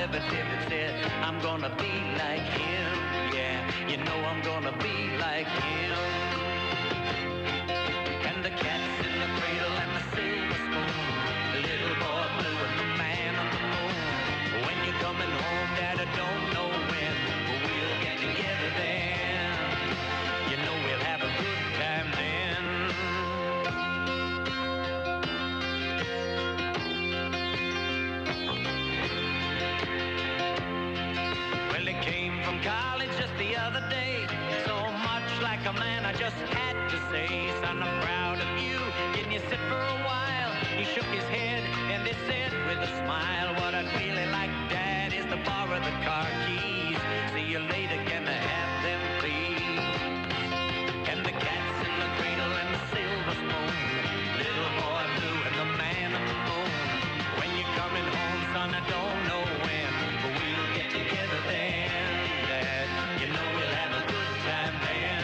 ever did that said, I'm gonna be like him. Yeah, you know I'm gonna be like him. And the cat's in the cradle and the silver spoon, the little boy blue and the man on the moon. When you're coming home, Dad, I don't know when, but we'll get together then. You know we'll have a good time then. Well, he came from college just the other day, so much like a man I just had to say, son, I'm proud of you. Can you sit for a while? He shook his head and he said with a smile, what I'd really like, Dad, is to borrow the car keys. See you later, can I have them, please? And the cat's in the cradle and the silver spoon, little boy blue and the man on the moon. When you're coming home, son, I don't know when, but we'll get together then, Dad. You know we'll have a good time then.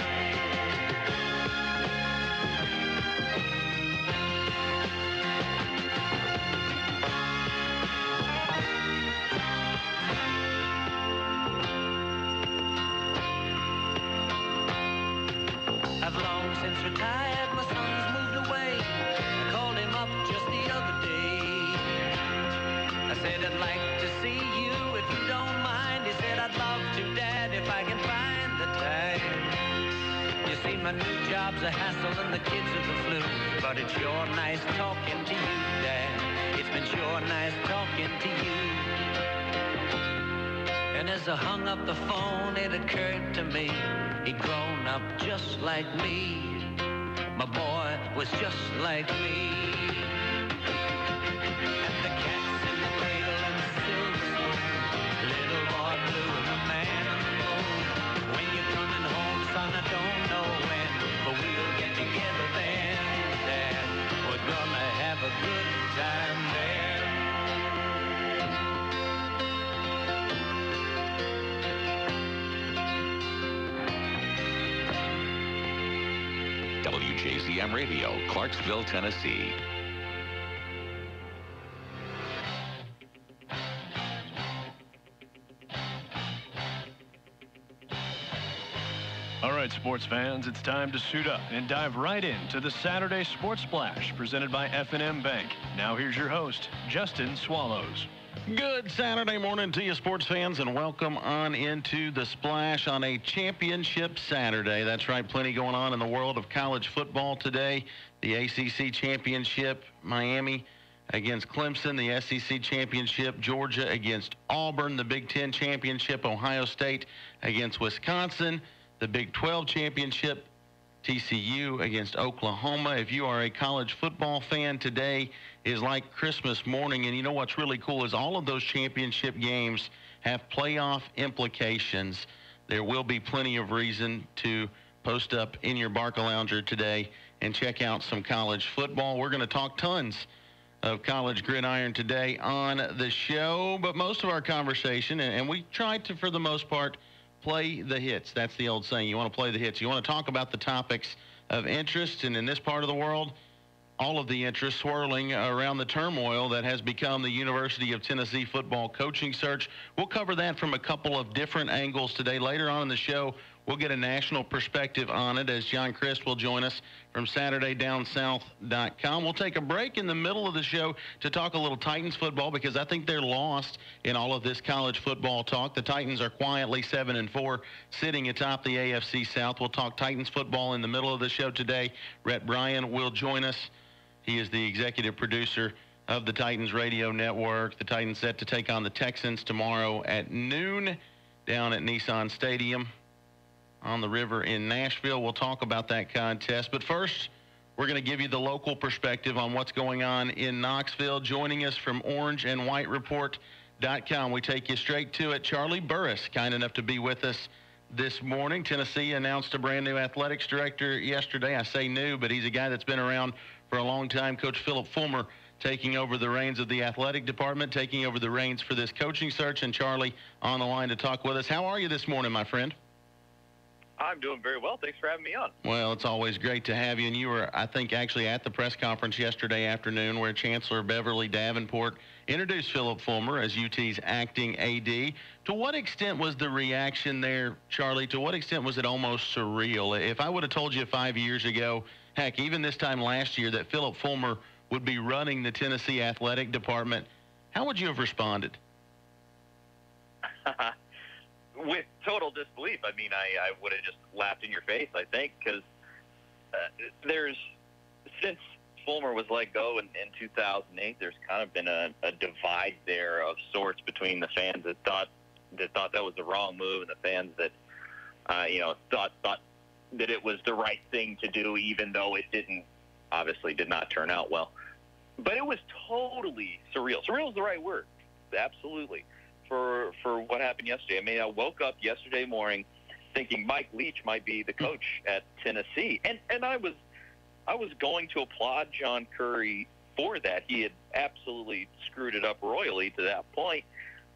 I've long since retired, my son's moved away. I called him up just the other day. I said, I'd like to see you if you don't mind. He said, I'd love to, Dad, if I can find the time. You see, my new job's a hassle and the kids are the flu, but it's sure nice talking to you, Dad. It's been sure nice talking to you. And as I hung up the phone, it occurred to me, he'd grown up just like me. My boy was just like me. And the cat's in the cradle and the silver spoon, little boy blue and the man on the moon. When you're coming home, son, I don't know when, but we'll get together then, Dad. We're gonna have a good time then. WJZM Radio, Clarksville, Tennessee. All right, sports fans, it's time to suit up and dive right into the Saturday Sports Splash presented by F&M Bank. Now here's your host, Justin Swallows. Good Saturday morning to you, sports fans, and welcome on into the Splash on a championship Saturday. That's right, plenty going on in the world of college football today. The ACC championship, Miami against Clemson. The SEC championship, Georgia against Auburn. The Big Ten championship, Ohio State against Wisconsin. The Big 12 championship, TCU against Oklahoma. If you are a college football fan, today is like Christmas morning. And you know what's really cool is all of those championship games have playoff implications. There will be plenty of reason to post up in your Barcalounger today and check out some college football. We're going to talk tons of college gridiron today on the show. But most of our conversation, and we try to, for the most part, play the hits. That's the old saying. You want to play the hits. You want to talk about the topics of interest. And in this part of the world, all of the interest swirling around the turmoil that has become the University of Tennessee football coaching search. We'll cover that from a couple of different angles today. Later on in the show, we'll get a national perspective on it as John Christ will join us from SaturdayDownSouth.com. We'll take a break in the middle of the show to talk a little Titans football because I think they're lost in all of this college football talk. The Titans are quietly 7-4, sitting atop the AFC South. We'll talk Titans football in the middle of the show today. Rhett Bryan will join us. He is the executive producer of the Titans Radio Network. The Titans set to take on the Texans tomorrow at noon down at Nissan Stadium on the river in Nashville. We'll talk about that contest. But first, we're going to give you the local perspective on what's going on in Knoxville. Joining us from orangeandwhitereport.com, we take you straight to it. Charlie Burris, kind enough to be with us this morning. Tennessee announced a brand new athletics director yesterday. I say new, but he's a guy that's been around for a long time. Coach Philip Fulmer taking over the reins of the athletic department, taking over the reins for this coaching search. And Charlie on the line to talk with us. How are you this morning, my friend? I'm doing very well. Thanks for having me on. Well, it's always great to have you. And you were, I think, actually at the press conference yesterday afternoon where Chancellor Beverly Davenport introduced Philip Fulmer as UT's acting AD. To what extent was the reaction there, Charlie? To what extent was it almost surreal? If I would have told you 5 years ago, heck, even this time last year, that Philip Fulmer would be running the Tennessee athletic department, how would you have responded? With total disbelief. I mean, I would have just laughed in your face, I think, because since Fulmer was let go in 2008, there's kind of been a divide there of sorts between the fans that thought that was the wrong move and the fans that, thought that it was the right thing to do, even though it obviously did not turn out well. But it was totally surreal. Surreal is the right word. Absolutely. For what happened yesterday. I mean, I woke up yesterday morning thinking Mike Leach might be the coach at Tennessee. And I was going to applaud John Currie for that. He had absolutely screwed it up royally to that point.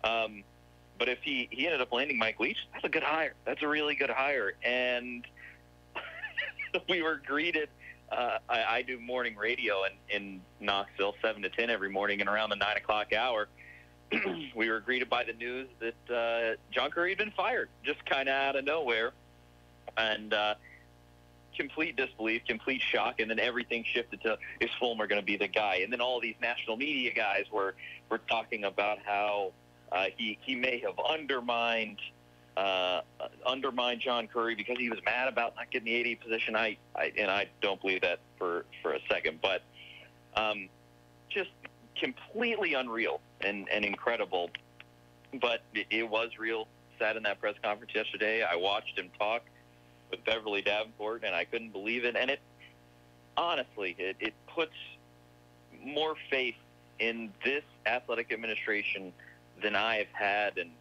But if he ended up landing Mike Leach, that's a good hire. That's a really good hire. And we were greeted. I do morning radio in Knoxville, 7 to 10 every morning, and around the 9 o'clock hour, we were greeted by the news that John Currie had been fired, just kind of out of nowhere. And complete disbelief, complete shock, and then everything shifted to, is Fulmer going to be the guy? And then all these national media guys were talking about how he may have undermined John Currie because he was mad about not getting the AD position. I don't believe that for a second, but just completely unreal and incredible. But it was real. Sat in that press conference yesterday. I watched him talk with Beverly Davenport, and I couldn't believe it. And it honestly, it puts more faith in this athletic administration than I have had in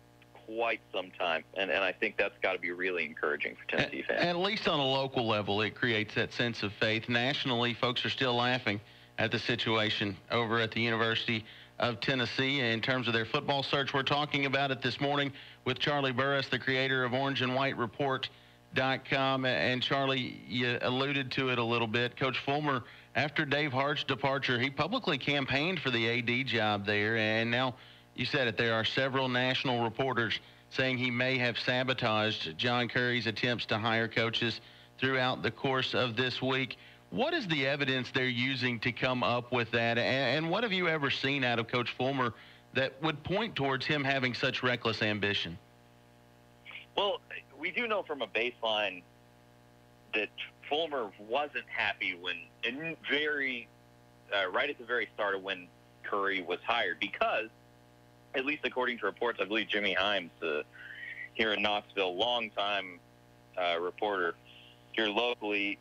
quite some time. And I think that's got to be really encouraging for Tennessee fans. At least on a local level, it creates that sense of faith. Nationally, folks are still laughing at the situation over at the University of Tennessee in terms of their football search. We're talking about it this morning with Charlie Burris, the creator of OrangeandWhiteReport.com. And Charlie, you alluded to it a little bit. Coach Fulmer, after Dave Hart's departure, he publicly campaigned for the AD job there. And now, you said it, there are several national reporters saying he may have sabotaged John Currie's attempts to hire coaches throughout the course of this week. What is the evidence they're using to come up with that? And what have you ever seen out of Coach Fulmer that would point towards him having such reckless ambition? Well, we do know from a baseline that Fulmer wasn't happy right at the very start of when Currie was hired, because, at least according to reports, I believe Jimmy Himes, here in Knoxville, longtime reporter here locally,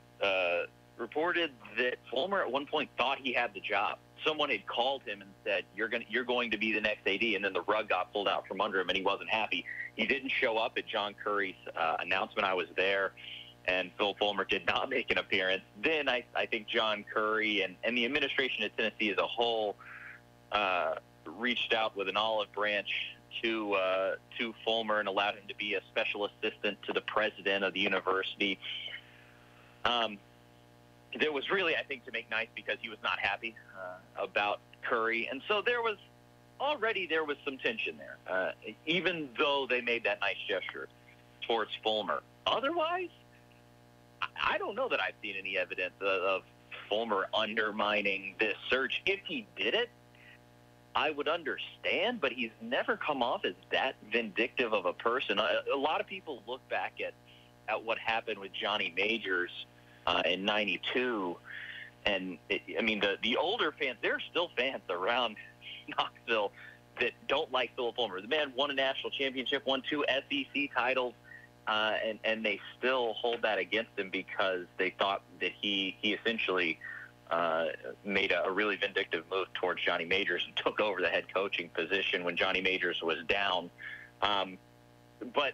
reported that Fulmer at one point thought he had the job. Someone had called him and said, you're going to be the next AD, and then the rug got pulled out from under him, and he wasn't happy. He didn't show up at John Currie's announcement. I was there, and Phil Fulmer did not make an appearance. Then I think John Currie and the administration at Tennessee as a whole reached out with an olive branch to Fulmer and allowed him to be a special assistant to the president of the university. There was really, I think, to make nice because he was not happy about Currie. And so there was some tension there, even though they made that nice gesture towards Fulmer. Otherwise, I don't know that I've seen any evidence of Fulmer undermining this search. If he did it, I would understand, but he's never come off as that vindictive of a person. A lot of people look back at what happened with Johnny Majors in '92, and the older fans, there are still fans around Knoxville that don't like Philip Fulmer. The man won a national championship, won 2 SEC titles, and they still hold that against him because they thought that he essentially made a really vindictive move towards Johnny Majors and took over the head coaching position when Johnny Majors was down. But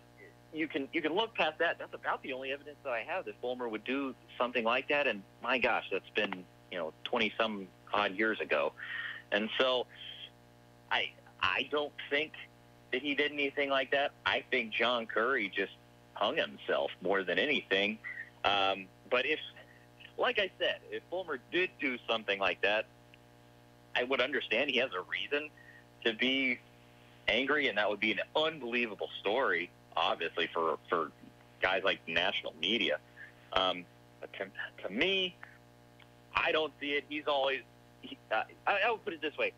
you can look past that. That's about the only evidence that I have that Fulmer would do something like that. And my gosh, that's been 20-some odd years ago. And so I don't think that he did anything like that. I think John Currie just hung himself more than anything. But if, like I said, if Fulmer did do something like that, I would understand he has a reason to be angry, and that would be an unbelievable story, obviously, for guys like national media. But to me, I don't see it. He's always I would put it this way.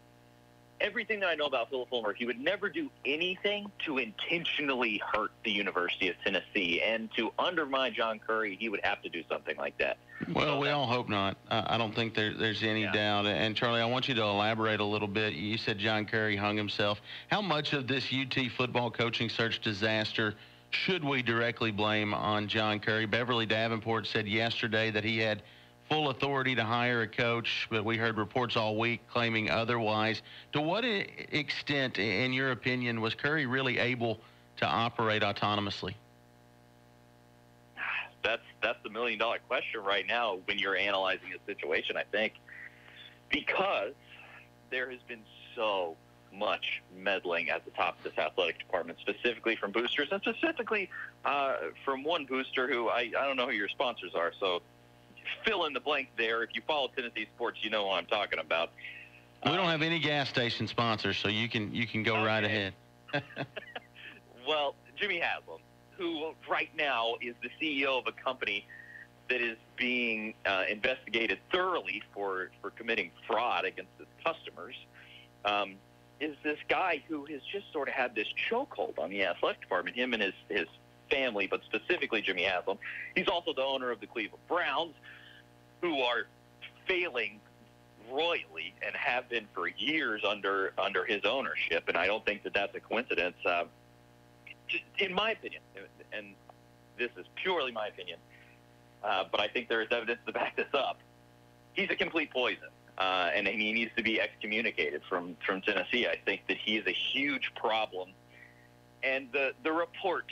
Everything that I know about Philip Fulmer, he would never do anything to intentionally hurt the University of Tennessee. And to undermine John Curry, he would have to do something like that. Well, we all hope not. I don't think there's any doubt. And, Charlie, I want you to elaborate a little bit. You said John Curry hung himself. How much of this UT football coaching search disaster should we directly blame on John Curry? Beverly Davenport said yesterday that he had full authority to hire a coach, but we heard reports all week claiming otherwise. To what extent, in your opinion, was Curry really able to operate autonomously? That's the million-dollar question right now when you're analyzing a situation, I think, because there has been so much meddling at the top of this athletic department, specifically from boosters, and specifically from one booster who I don't know who your sponsors are, so fill in the blank there. If you follow Tennessee sports, you know what I'm talking about. We don't have any gas station sponsors, so you can go okay. right ahead. Well, Jimmy Haslam, who right now is the CEO of a company that is being investigated thoroughly for committing fraud against its customers, is this guy who has just sort of had this chokehold on the athletic department, him and his family, but specifically Jimmy Haslam. He's also the owner of the Cleveland Browns, who are failing royally and have been for years under his ownership, and I don't think that that's a coincidence. In my opinion, and this is purely my opinion, but I think there is evidence to back this up, he's a complete poison, and he needs to be excommunicated from Tennessee. I think that he is a huge problem, and the report,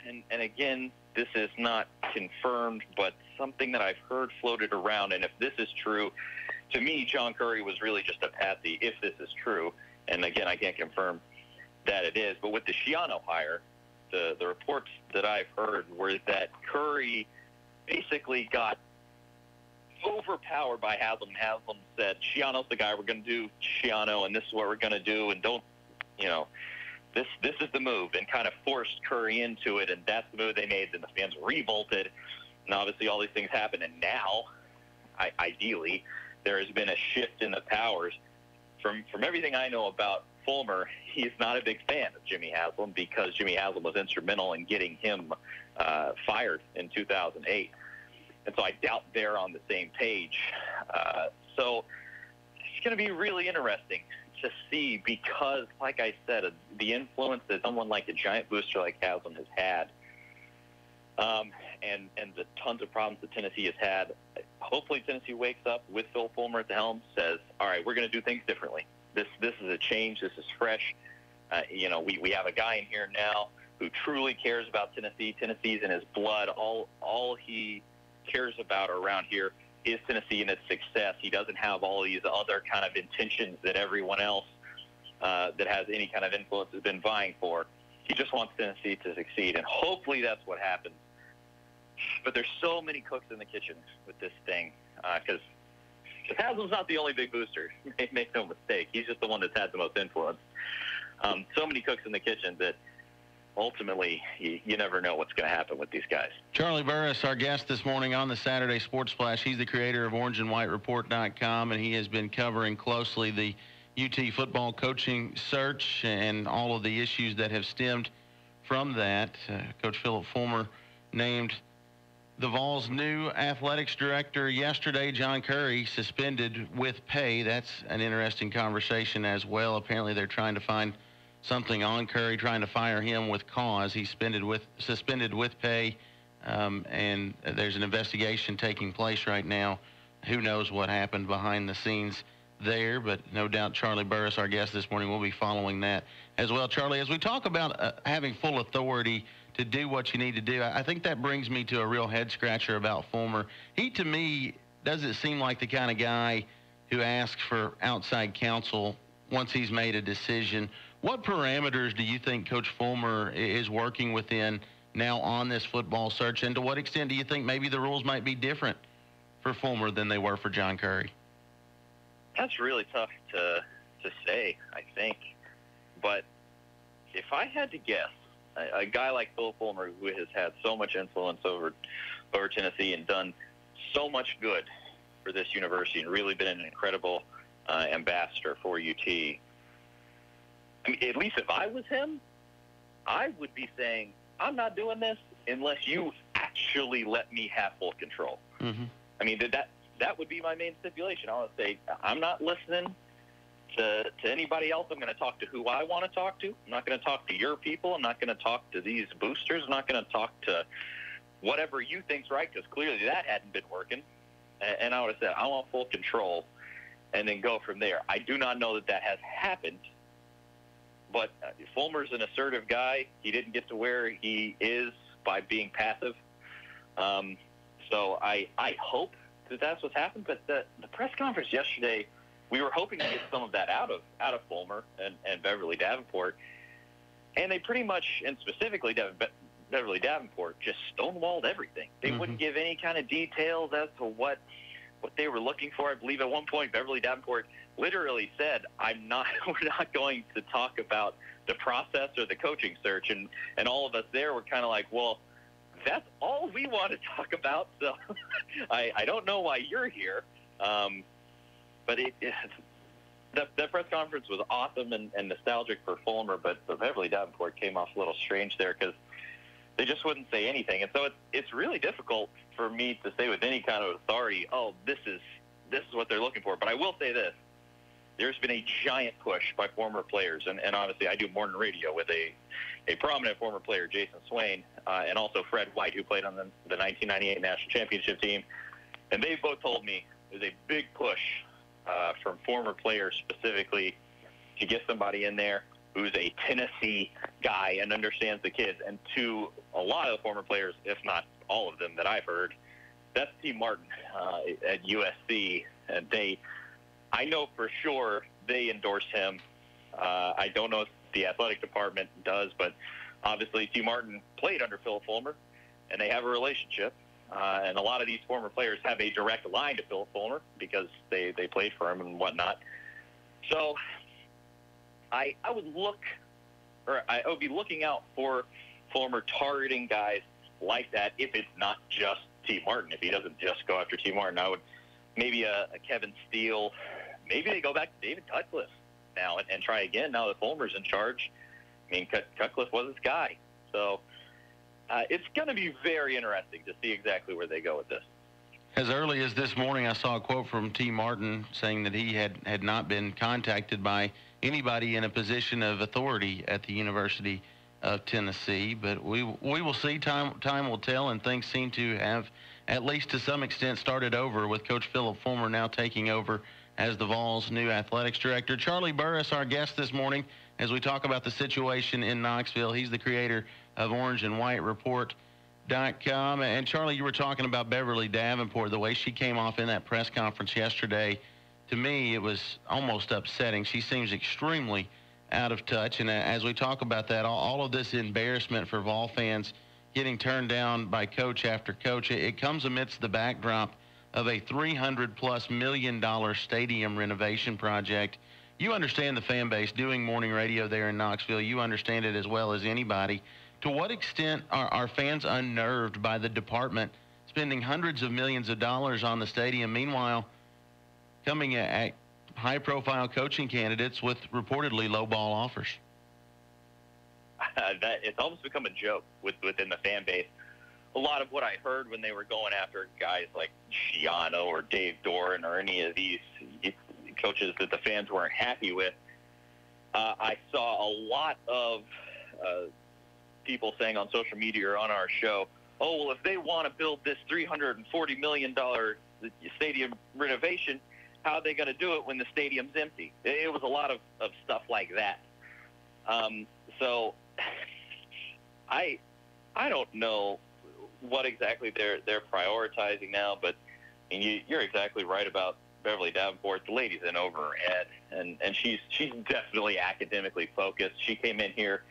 and again, this is not confirmed, but something that I've heard floated around, and if this is true, to me, John Curry was really just a patsy, if this is true. And again, I can't confirm that it is. But with the Schiano hire, the reports that I've heard were that Curry basically got overpowered by Haslam. Haslam said, Schiano's the guy, we're going to do Schiano, and this is what we're going to do, and don't, this is the move, and kind of forced Curry into it, and that's the move they made, and the fans revolted, and obviously all these things happened, and now, ideally, there has been a shift in the powers. From everything I know about Fulmer, he's not a big fan of Jimmy Haslam because Jimmy Haslam was instrumental in getting him fired in 2008. And so I doubt they're on the same page. So it's going to be really interesting to see because, like I said, the influence that someone like a giant booster like Haslam has had and the tons of problems that Tennessee has had, hopefully Tennessee wakes up with Phil Fulmer at the helm, says, all right, we're going to do things differently. This is a change. This is fresh. We have a guy in here now who truly cares about Tennessee. Tennessee's in his blood. All he cares about around here is Tennessee and its success. He doesn't have all these other kind of intentions that everyone else that has any kind of influence has been vying for. He just wants Tennessee to succeed, and hopefully that's what happens. But there's so many cooks in the kitchen with this thing because Haslam's not the only big booster. Make no mistake. He's just the one that's had the most influence. So many cooks in the kitchen that ultimately you never know what's going to happen with these guys. Charlie Burris, our guest this morning on the Saturday Sports Splash. He's the creator of orangeandwhitereport.com, and he has been covering closely the UT football coaching search and all of the issues that have stemmed from that. Coach Philip Fulmer named the Vols' new athletics director yesterday. John Curry suspended with pay. That's an interesting conversation as well. Apparently they're trying to find something on Curry, trying to fire him with cause. He's suspended with pay, and there's an investigation taking place right now. Who knows what happened behind the scenes there, but no doubt Charlie Burris, our guest this morning, will be following that as well. Charlie, as we talk about having full authority to do what you need to do, I think that brings me to a real head-scratcher about Fulmer. He, to me, doesn't seem like the kind of guy who asks for outside counsel once he's made a decision. What parameters do you think Coach Fulmer is working within now on this football search? And to what extent do you think maybe the rules might be different for Fulmer than they were for John Curry? That's really tough to say, I think. But if I had to guess, a guy like Phil Fulmer, who has had so much influence over Tennessee and done so much good for this university and really been an incredible ambassador for UT, I mean, at least if I was him, I would be saying, I'm not doing this unless you actually let me have full control. Mm-hmm. I mean, that would be my main stipulation. I would say, I'm not listening to anybody else. I'm going to talk to who I want to talk to. I'm not going to talk to your people. I'm not going to talk to these boosters. I'm not going to talk to whatever you think's right, because clearly that hadn't been working. And I would have said, I want full control, and then go from there. I do not know that has happened, but Fulmer's an assertive guy. He didn't get to where he is by being passive. So I hope that that's what's happened. But the press conference yesterday, we were hoping to get some of that out of Fulmer and Beverly Davenport, and they pretty much, and specifically Beverly Davenport, just stonewalled everything. They wouldn't give any kind of details as to what they were looking for. I believe at one point Beverly Davenport literally said, we're not going to talk about the process or the coaching search. And all of us there were kind of like, well, that's all we want to talk about. So I don't know why you're here. But that press conference was awesome and nostalgic for Fulmer, but Beverly Davenport came off a little strange there because they just wouldn't say anything. And so it's really difficult for me to say with any kind of authority, oh, this is what they're looking for. But I will say this. There's been a giant push by former players, and obviously I do morning radio with a prominent former player, Jason Swain, and also Fred White, who played on the 1998 National Championship team. And they both told me there's a big push from former players specifically to get somebody in there who's a Tennessee guy and understands the kids. And to a lot of the former players, if not all of them that I've heard, that's T. Martin at USC. And I know for sure they endorse him. I don't know if the athletic department does, but obviously T. Martin played under Phil Fulmer, and they have a relationship. And a lot of these former players have a direct line to Phil Fulmer because they played for him and whatnot. So I would be looking out for Fulmer targeting guys like that if it's not just T. Martin. If he doesn't just go after T. Martin, I would maybe a Kevin Steele. Maybe they go back to David Cutcliffe now and try again now that Fulmer's in charge. I mean, Cutcliffe was his guy. So it's going to be very interesting to see exactly where they go with this. As early as this morning, I saw a quote from T. Martin saying that he had not been contacted by anybody in a position of authority at the University of Tennessee. But we will see. Time will tell, and things seem to have, at least to some extent, started over with Coach Philip Fulmer now taking over as the Vols' new athletics director. Charlie Burris, our guest this morning, as we talk about the situation in Knoxville. He's the creator of Orange and White Report.com. And Charlie, you were talking about Beverly Davenport, the way she came off in that press conference yesterday. To me, it was almost upsetting. She seems extremely out of touch. And as we talk about that, all of this embarrassment for Vol fans getting turned down by coach after coach, it comes amidst the backdrop of a $300+ million stadium renovation project. You understand the fan base doing morning radio there in Knoxville. You understand it as well as anybody. To what extent are fans unnerved by the department spending hundreds of millions of dollars on the stadium, meanwhile coming at high-profile coaching candidates with reportedly low-ball offers? It's almost become a joke within the fan base. A lot of what I heard when they were going after guys like Schiano or Dave Doran or any of these coaches that the fans weren't happy with, I saw a lot of people saying on social media or on our show, oh, well, if they want to build this $340 million stadium renovation, how are they going to do it when the stadium's empty? It was a lot of stuff like that. So I don't know what exactly they're prioritizing now, but I mean, you're exactly right about Beverly Davenport. The lady's in over her head, and she's definitely academically focused. She came in here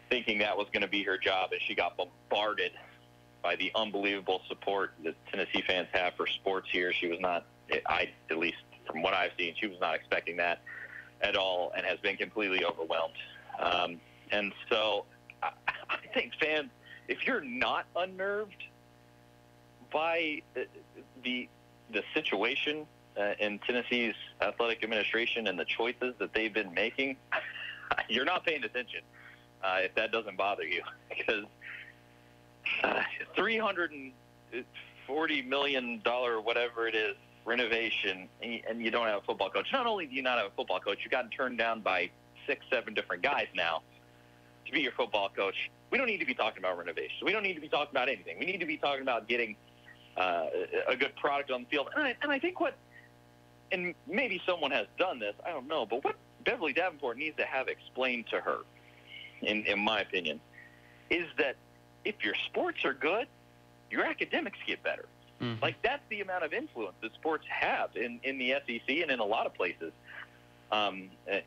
thinking that was going to be her job, and she got bombarded by the unbelievable support that Tennessee fans have for sports here. She was not, at least from what I've seen, she was not expecting that at all and has been completely overwhelmed. And so I think fans, if you're not unnerved by the situation in Tennessee's athletic administration and the choices that they've been making, you're not paying attention if that doesn't bother you, because $340 million, whatever it is, renovation, and you don't have a football coach. Not only do you not have a football coach, you've gotten turned down by 6-7 different guys now to be your football coach. We don't need to be talking about renovation. We don't need to be talking about anything. We need to be talking about getting a good product on the field. And I think and maybe someone has done this, I don't know, but what Beverly Davenport needs to have explained to her, in my opinion, is that if your sports are good, your academics get better. Mm-hmm. Like, that's the amount of influence that sports have in the SEC and in a lot of places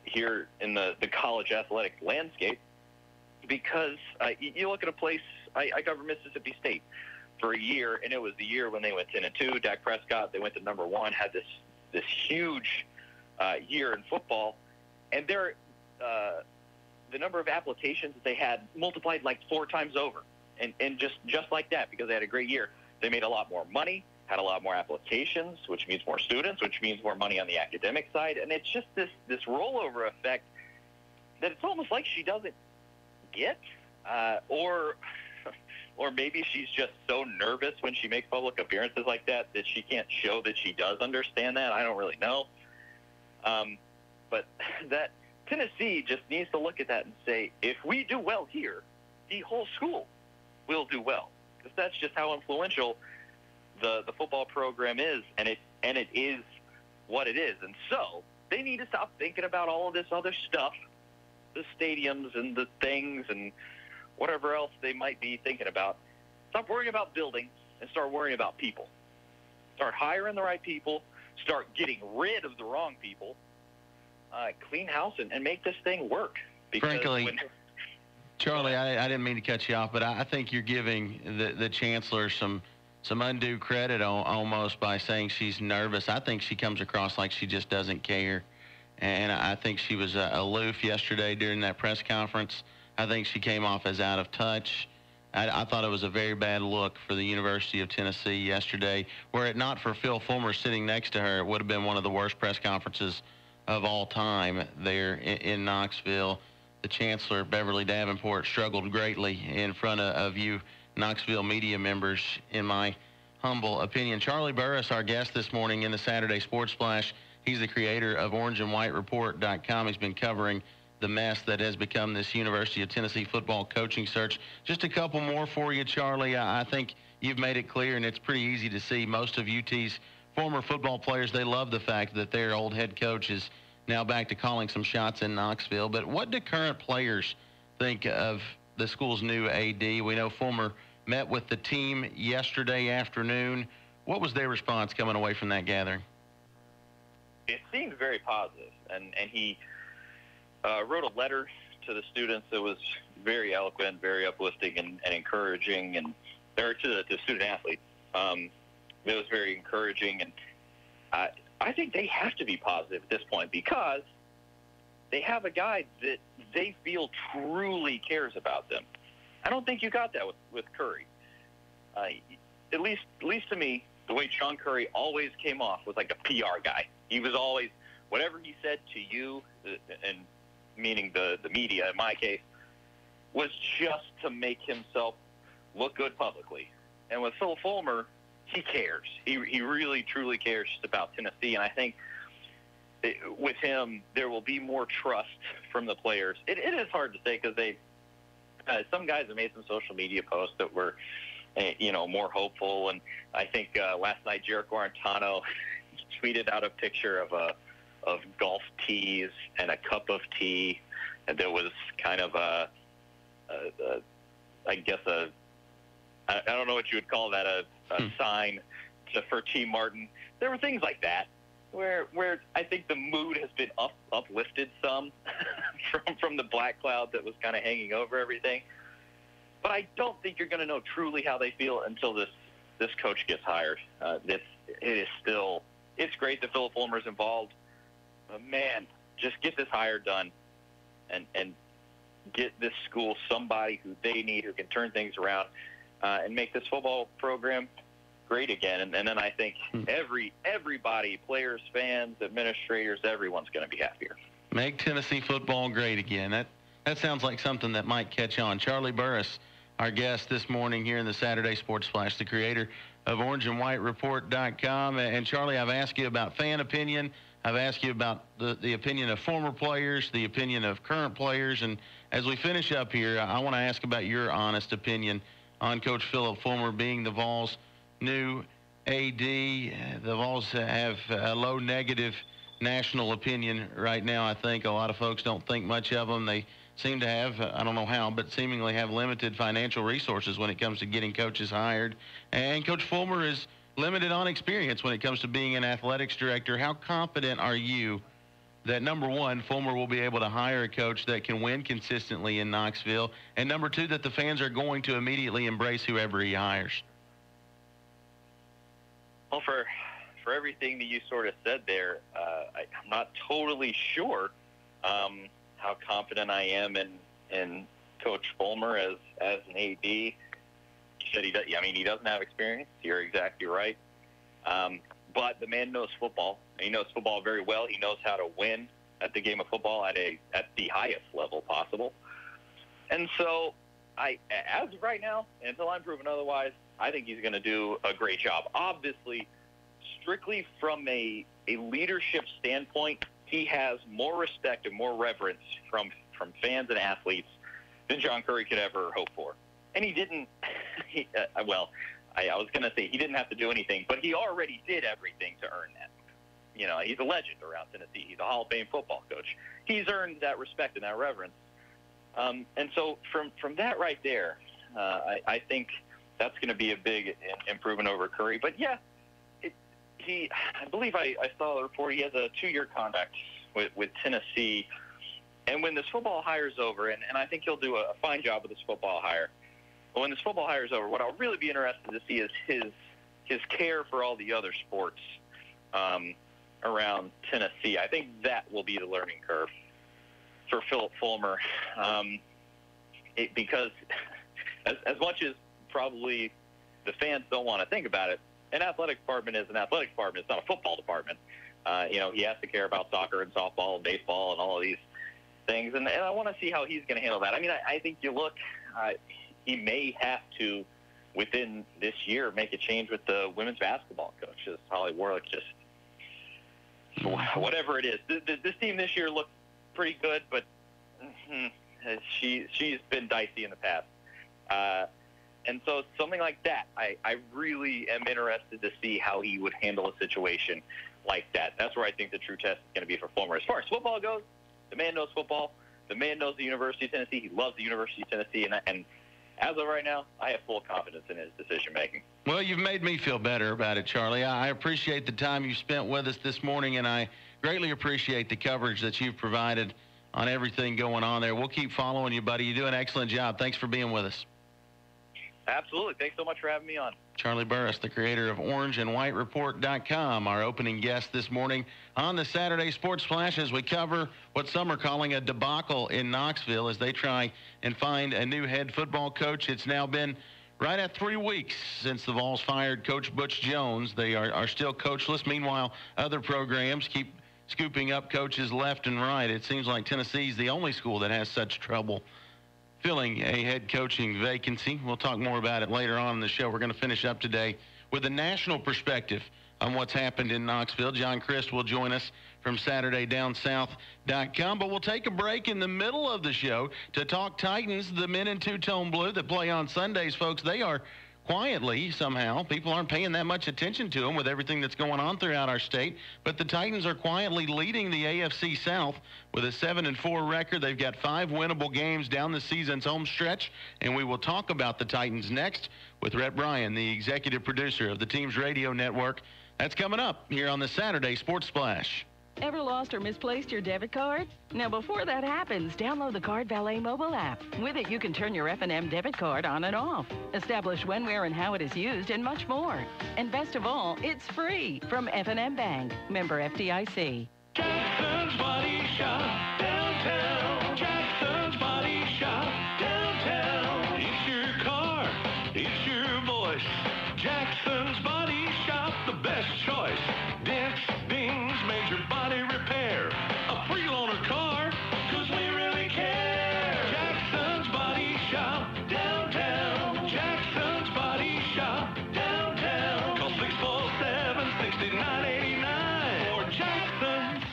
here in the college athletic landscape. Because you look at a place, I covered Mississippi State for a year, and it was the year when they went 10-2. Dak Prescott, they went to number 1, had this huge year in football, and the number of applications that they had multiplied like 4 times over, and just like that, because they had a great year. They made a lot more money, had a lot more applications, which means more students, which means more money on the academic side, and it's just this rollover effect that it's almost like she doesn't get, or maybe she's just so nervous when she makes public appearances like that she can't show that she does understand that. I don't really know. But that Tennessee just needs to look at that and say, if we do well here, the whole school will do well, because that's just how influential the football program is, and it is what it is. And so they need to stop thinking about all of this other stuff, the stadiums and the things and whatever else they might be thinking about. Stop worrying about buildings and start worrying about people. Start hiring the right people. Start getting rid of the wrong people. Clean house and make this thing work. Because frankly, Charlie, I didn't mean to cut you off, but I think you're giving the chancellor some undue credit almost by saying she's nervous. I think she comes across like she just doesn't care. And I think she was aloof yesterday during that press conference. I think she came off as out of touch. I thought it was a very bad look for the University of Tennessee yesterday. Were it not for Phil Fulmer sitting next to her, it would have been one of the worst press conferences of all time there in Knoxville. The Chancellor, Beverly Davenport, struggled greatly in front of you Knoxville media members, in my humble opinion. Charlie Burris, our guest this morning in the Saturday Sports Splash. He's the creator of orangeandwhitereport.com. He's been covering the mess that has become this University of Tennessee football coaching search. Just a couple more for you, Charlie. I think you've made it clear, and it's pretty easy to see. Most of UT's former football players, they love the fact that their old head coach is now back to calling some shots in Knoxville. But what do current players think of the school's new AD? We know Fulmer met with the team yesterday afternoon. What was their response coming away from that gathering? It seemed very positive, and he wrote a letter to the students that was very eloquent, very uplifting, and encouraging, and to the student athletes. It was very encouraging, and I think they have to be positive at this point, because they have a guy that they feel truly cares about them. I don't think you got that with Curry. At least to me, the way Sean Curry always came off was like a PR guy. He was always, whatever he said to you, and meaning the media in my case, was just to make himself look good publicly. And with Phil Fulmer, he cares. He really, truly cares about Tennessee. And I think with him, there will be more trust from the players. It is hard to say, because some guys have made some social media posts that were, more hopeful. And I think last night, Jarek Guarantano tweeted out a picture of golf tees and a cup of tea, and there was kind of I don't know what you would call that, a sign for T. Martin. There were things like that. where I think the mood has been uplifted some from the black cloud that was kind of hanging over everything. But I don't think you're going to know truly how they feel until this coach gets hired. It's great that Philip Fulmer's involved. But man, just get this hire done and get this school somebody who they need, who can turn things around and make this football program great again. And then I think everybody, players, fans, administrators, everyone's going to be happier. Make Tennessee football great again. That sounds like something that might catch on. Charlie Burris, our guest this morning here in the Saturday Sports Splash, the creator of OrangeandWhiteReport.com. And Charlie, I've asked you about fan opinion. I've asked you about the opinion of former players, the opinion of current players. And as we finish up here, I want to ask about your honest opinion on Coach Philip Fulmer being the Vols' new AD. The Vols have a low negative national opinion right now. I think a lot of folks don't think much of them. They seem to have, I don't know how, but seemingly have limited financial resources when it comes to getting coaches hired. And Coach Fulmer is limited on experience when it comes to being an athletics director. How confident are you that, number one, Fulmer will be able to hire a coach that can win consistently in Knoxville, and number two, that the fans are going to immediately embrace whoever he hires? Well, for everything that you sort of said there, I'm not totally sure how confident I am in Coach Fulmer as an AD. You said he doesn't have experience. You're exactly right. But the man knows football. He knows football very well. He knows how to win at the game of football at the highest level possible. And so, as of right now, until I'm proven otherwise, I think he's going to do a great job. Obviously, strictly from a leadership standpoint, he has more respect and more reverence from fans and athletes than John Currie could ever hope for. And he didn't, I was going to say he didn't have to do anything, but he already did everything to earn that. You know, he's a legend around Tennessee. He's a Hall of Fame football coach. He's earned that respect and that reverence. And so from that right there, I think that's going to be a big improvement over Currie. But, yeah, I believe I saw the report. He has a 2-year contract with Tennessee. And when this football hire is over, and I think he'll do a fine job with this football hire, but when this football hire is over, what I'll really be interested to see is his care for all the other sports around Tennessee. I think that will be the learning curve for Philip Fulmer, because as much as probably the fans don't want to think about it, an athletic department is an athletic department. It's not a football department. He has to care about soccer and softball and baseball and all of these things, and I want to see how he's going to handle that. I mean, I think you look, he may have to, within this year, make a change with the women's basketball coach, as Holly Warlick just, whatever it is. This team this year looked pretty good, but she's been dicey in the past. And so something like that, I really am interested to see how he would handle a situation like that. That's where I think the true test is going to be for Fulmer. As far as football goes, the man knows football. The man knows the University of Tennessee. He loves the University of Tennessee. And as of right now, I have full confidence in his decision-making. Well, you've made me feel better about it, Charlie. I appreciate the time you spent with us this morning, and I greatly appreciate the coverage that you've provided on everything going on there. We'll keep following you, buddy. You do an excellent job. Thanks for being with us. Absolutely. Thanks so much for having me on. Charlie Burris, the creator of OrangeandWhiteReport.com, our opening guest this morning on the Saturday Sports Splash as we cover what some are calling a debacle in Knoxville as they try and find a new head football coach. It's now been right at 3 weeks since the Vols fired Coach Butch Jones. They are still coachless. Meanwhile, other programs keep scooping up coaches left and right. It seems like Tennessee's the only school that has such trouble filling a head coaching vacancy. We'll talk more about it later on in the show. We're going to finish up today with a national perspective on what's happened in Knoxville. John Christ will join us from SaturdayDownSouth.com. But we'll take a break in the middle of the show to talk Titans, the men in two-tone blue that play on Sundays, folks. They are quietly, somehow, people aren't paying that much attention to them with everything that's going on throughout our state, but the Titans are quietly leading the AFC South with a 7-4 record. They've got 5 winnable games down the season's home stretch, and we will talk about the Titans next with Rhett Bryan, the executive producer of the team's radio network, That's coming up here on the Saturday Sports Splash. Ever lost or misplaced your debit card? Now, before that happens, download the Card Valet mobile app. With it, you can turn your F&M debit card on and off, establish when, where, and how it is used, and much more. And best of all, it's free from F&M Bank. Member FDIC. Jackson's Body Shop, downtown. Jackson's Body Shop, downtown. It's your car, it's your voice. Jackson's Body Shop, the best choice. Dents, dings, major body repair. A free loaner car, 'cause we really care. Jackson's Body Shop, downtown. Jackson's Body Shop, downtown. Call 647-6989 for Jackson's.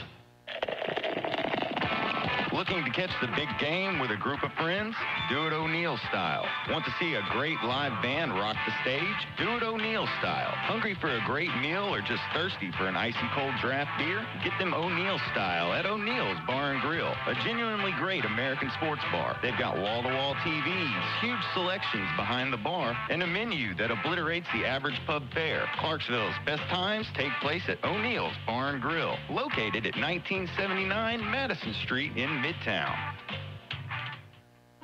Looking to catch the big game with a group of friends? Do it O'Neill style. Want to see a great live band rock the stage? Do it O'Neill style. Hungry for a great meal or just thirsty for an icy cold draft beer? Get them O'Neill style at O'Neill's Bar and Grill, a genuinely great American sports bar. They've got wall-to-wall TVs, huge selections behind the bar, and a menu that obliterates the average pub fare. Clarksville's best times take place at O'Neill's Bar and Grill, located at 1979 Madison Street in Midtown.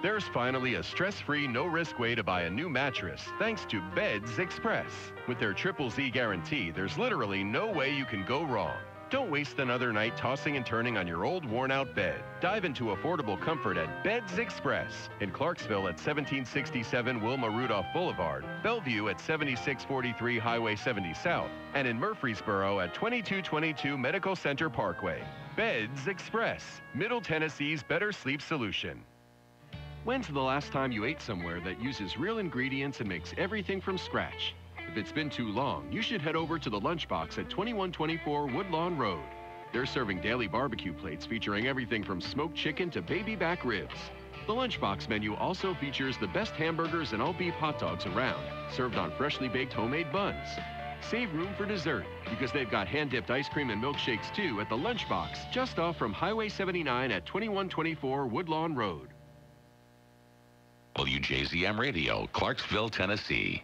There's finally a stress-free, no-risk way to buy a new mattress thanks to Beds Express. With their Triple Z guarantee, there's literally no way you can go wrong. Don't waste another night tossing and turning on your old, worn-out bed. Dive into affordable comfort at Beds Express in Clarksville at 1767 Wilma Rudolph Boulevard, Bellevue at 7643 Highway 70 South, and in Murfreesboro at 2222 Medical Center Parkway. Beds Express, Middle Tennessee's better sleep solution. When's the last time you ate somewhere that uses real ingredients and makes everything from scratch? If it's been too long, you should head over to the Lunchbox at 2124 Woodlawn Road. They're serving daily barbecue plates featuring everything from smoked chicken to baby back ribs. The Lunchbox menu also features the best hamburgers and all-beef hot dogs around, served on freshly baked homemade buns. Save room for dessert because they've got hand-dipped ice cream and milkshakes too at the Lunchbox, just off from Highway 79 at 2124 Woodlawn Road. WJZM Radio, Clarksville, Tennessee.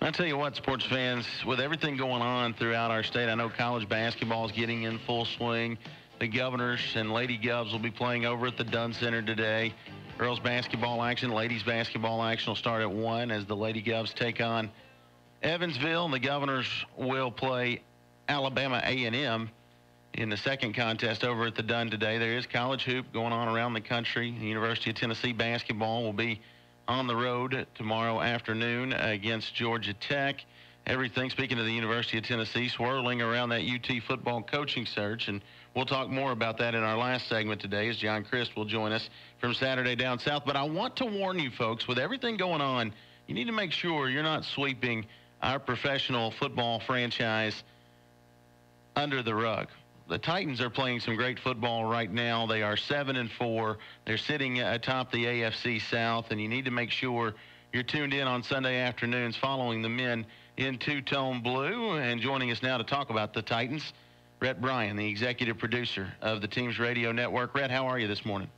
I tell you what, sports fans, with everything going on throughout our state, I know college basketball is getting in full swing. The Governors and Lady Govs will be playing over at the Dunn Center today. Girls basketball action, ladies basketball action will start at 1 as the Lady Govs take on Evansville, and the Governors will play Alabama A&M in the second contest over at the Dunn today. There is college hoop going on around the country. The University of Tennessee basketball will be on the road tomorrow afternoon against Georgia Tech. Everything, speaking of the University of Tennessee, swirling around that UT football coaching search, and we'll talk more about that in our last segment today as John Christ will join us from Saturday Down South. But I want to warn you folks, with everything going on, you need to make sure you're not sweeping our professional football franchise under the rug. The Titans are playing some great football right now. They are 7-4. They're sitting atop the AFC South, and you need to make sure you're tuned in on Sunday afternoons following the men in two-tone blue. And joining us now to talk about the Titans, Rhett Bryan, the executive producer of the team's radio network. Rhett, how are you this morning?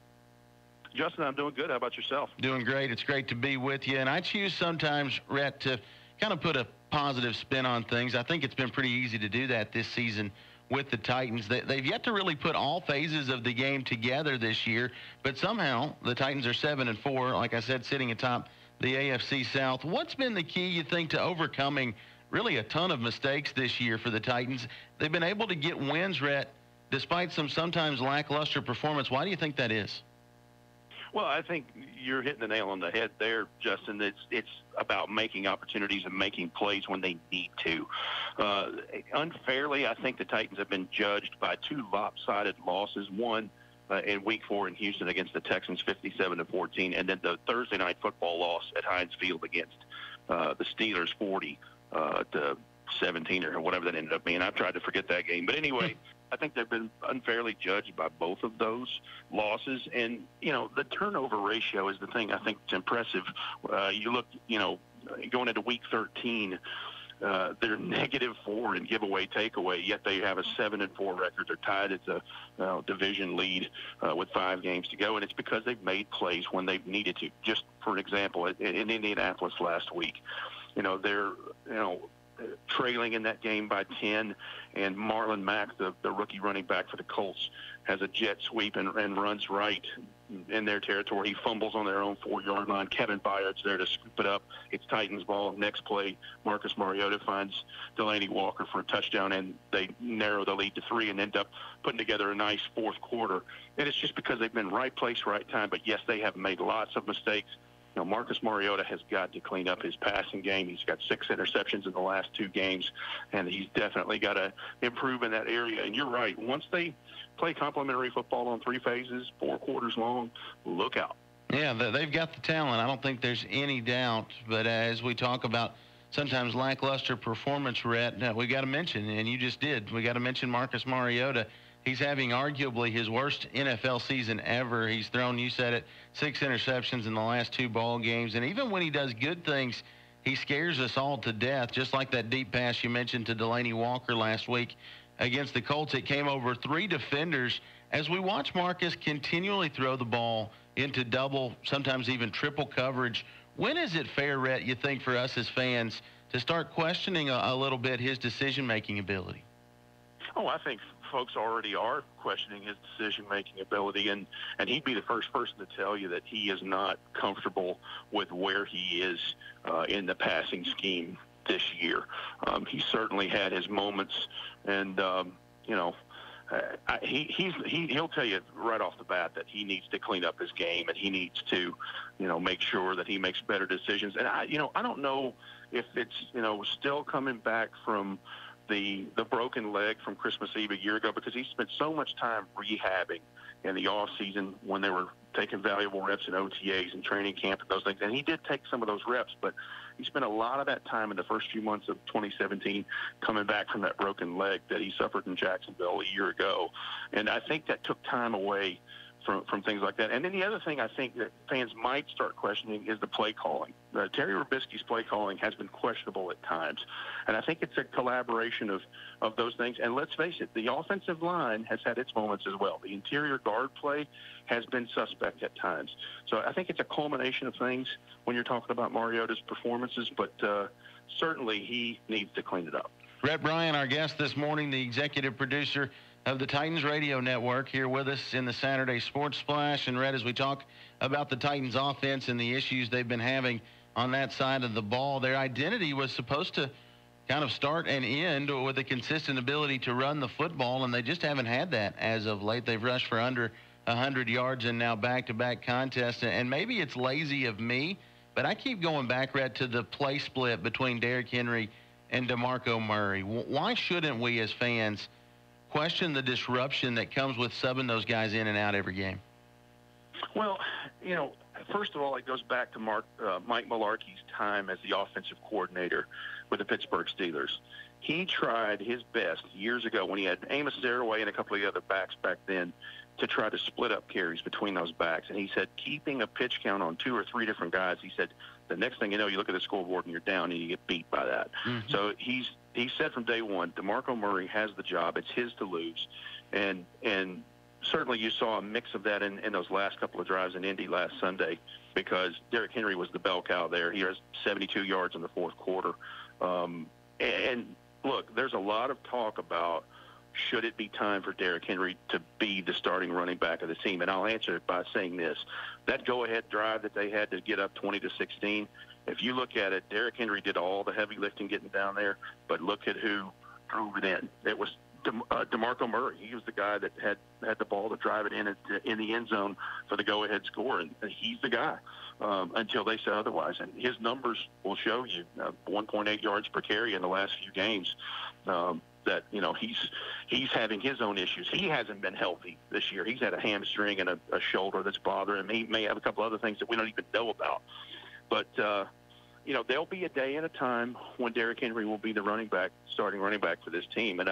Justin, I'm doing good. How about yourself? Doing great. It's great to be with you. And I choose sometimes, Rhett, to kind of put a positive spin on things. I think it's been pretty easy to do that this season with the Titans. They've yet to really put all phases of the game together this year, but somehow the Titans are 7-4, like I said, sitting atop the AFC South. What's been the key, you think, to overcoming really a ton of mistakes this year for the Titans? They've been able to get wins, Rhett, despite some sometimes lackluster performance. Why do you think that is? Well, I think you're hitting the nail on the head there, Justin. It's about making opportunities and making plays when they need to. Unfairly, I think the Titans have been judged by two lopsided losses. One in Week 4 in Houston against the Texans, 57-14, and then the Thursday night football loss at Heinz Field against the Steelers, 40-17 or whatever that ended up being. I've tried to forget that game, but anyway. I think they've been unfairly judged by both of those losses. And, the turnover ratio is the thing I think is impressive. You look, going into Week 13, they're -4 in giveaway takeaway, yet they have a 7-4 record. They're tied at the division lead with 5 games to go, and it's because they've made plays when they've needed to. Just for an example, in Indianapolis last week, they're trailing in that game by 10, and Marlon Mack, the rookie running back for the Colts, has a jet sweep and runs right in their territory. He fumbles on their own 4-yard line. Kevin Byard's there to scoop it up. It's Titans ball. Next play, Marcus Mariota finds Delaney Walker for a touchdown, and they narrow the lead to 3 and end up putting together a nice fourth quarter. And it's just because they've been right place, right time. But, yes, they have made lots of mistakes. Marcus Mariota has got to clean up his passing game. He's got 6 interceptions in the last 2 games, and he's definitely got to improve in that area. And you're right. Once they play complementary football on 3 phases, 4 quarters long, look out. Yeah, they've got the talent. I don't think there's any doubt. But as we talk about sometimes lackluster performance, Rhett, we got to mention, and you just did, we got to mention Marcus Mariota. He's having arguably his worst NFL season ever. He's thrown, you said it, 6 interceptions in the last 2 ball games. And even when he does good things, he scares us all to death, just like that deep pass you mentioned to Delaney Walker last week against the Colts. It came over 3 defenders. As we watch Marcus continually throw the ball into double, sometimes even triple coverage, when is it fair, Rhett, you think, for us as fans to start questioning a little bit his decision-making ability? Oh, I think folks already are questioning his decision-making ability, and he'd be the first person to tell you that he is not comfortable with where he is in the passing scheme this year. He certainly had his moments, and he'll tell you right off the bat that he needs to clean up his game, and he needs to, make sure that he makes better decisions. And I don't know if it's still coming back from the broken leg from Christmas Eve a year ago, because he spent so much time rehabbing in the off season when they were taking valuable reps in OTAs and training camp and those things. And he did take some of those reps, but he spent a lot of that time in the first few months of 2017 coming back from that broken leg that he suffered in Jacksonville a year ago. And I think that took time away from things like that. And then the other thing I think that fans might start questioning is the play calling. Terry Robisky's play calling has been questionable at times. And I think it's a collaboration of those things. And let's face it, the offensive line has had its moments as well. The interior guard play has been suspect at times. So I think it's a culmination of things when you're talking about Mariota's performances, but certainly he needs to clean it up. Rhett Bryan, our guest this morning, the executive producer of the Titans Radio Network, here with us in the Saturday Sports Splash. And Rhett, as we talk about the Titans offense and the issues they've been having on that side of the ball, their identity was supposed to kind of start and end with a consistent ability to run the football, and they just haven't had that as of late. They've rushed for under 100 yards in now back-to-back contests. And maybe it's lazy of me, but I keep going back, Rhett, to the play split between Derrick Henry and DeMarco Murray. Why shouldn't we as fans question the disruption that comes with subbing those guys in and out every game? Well, first of all, it goes back to Mike Mularkey's time as the offensive coordinator with the Pittsburgh Steelers. He tried his best years ago when he had Amos Zaraway and a couple of the other backs back then to try to split up carries between those backs. And he said keeping a pitch count on 2 or 3 different guys, he said the next thing you know, you look at the scoreboard and you're down and you get beat by that. Mm-hmm. So he said from day one, DeMarco Murray has the job. It's his to lose. And certainly you saw a mix of that in those last couple of drives in Indy last Sunday, because Derrick Henry was the bell cow there. He has 72 yards in the fourth quarter. And look, there's a lot of talk about should it be time for Derrick Henry to be the starting running back of the team. And I'll answer it by saying this. That go-ahead drive that they had to get up 20-16, if you look at it, Derrick Henry did all the heavy lifting getting down there, but look at who drove it in. It was DeMarco Murray. He was the guy that had the ball to drive it in the end zone for the go-ahead score, and he's the guy until they say otherwise. And his numbers will show you 1.8 yards per carry in the last few games. That he's having his own issues. He hasn't been healthy this year. He's had a hamstring and a shoulder that's bothering him. He may have a couple other things that we don't even know about. But there'll be a day and a time when Derrick Henry will be the starting running back for this team. And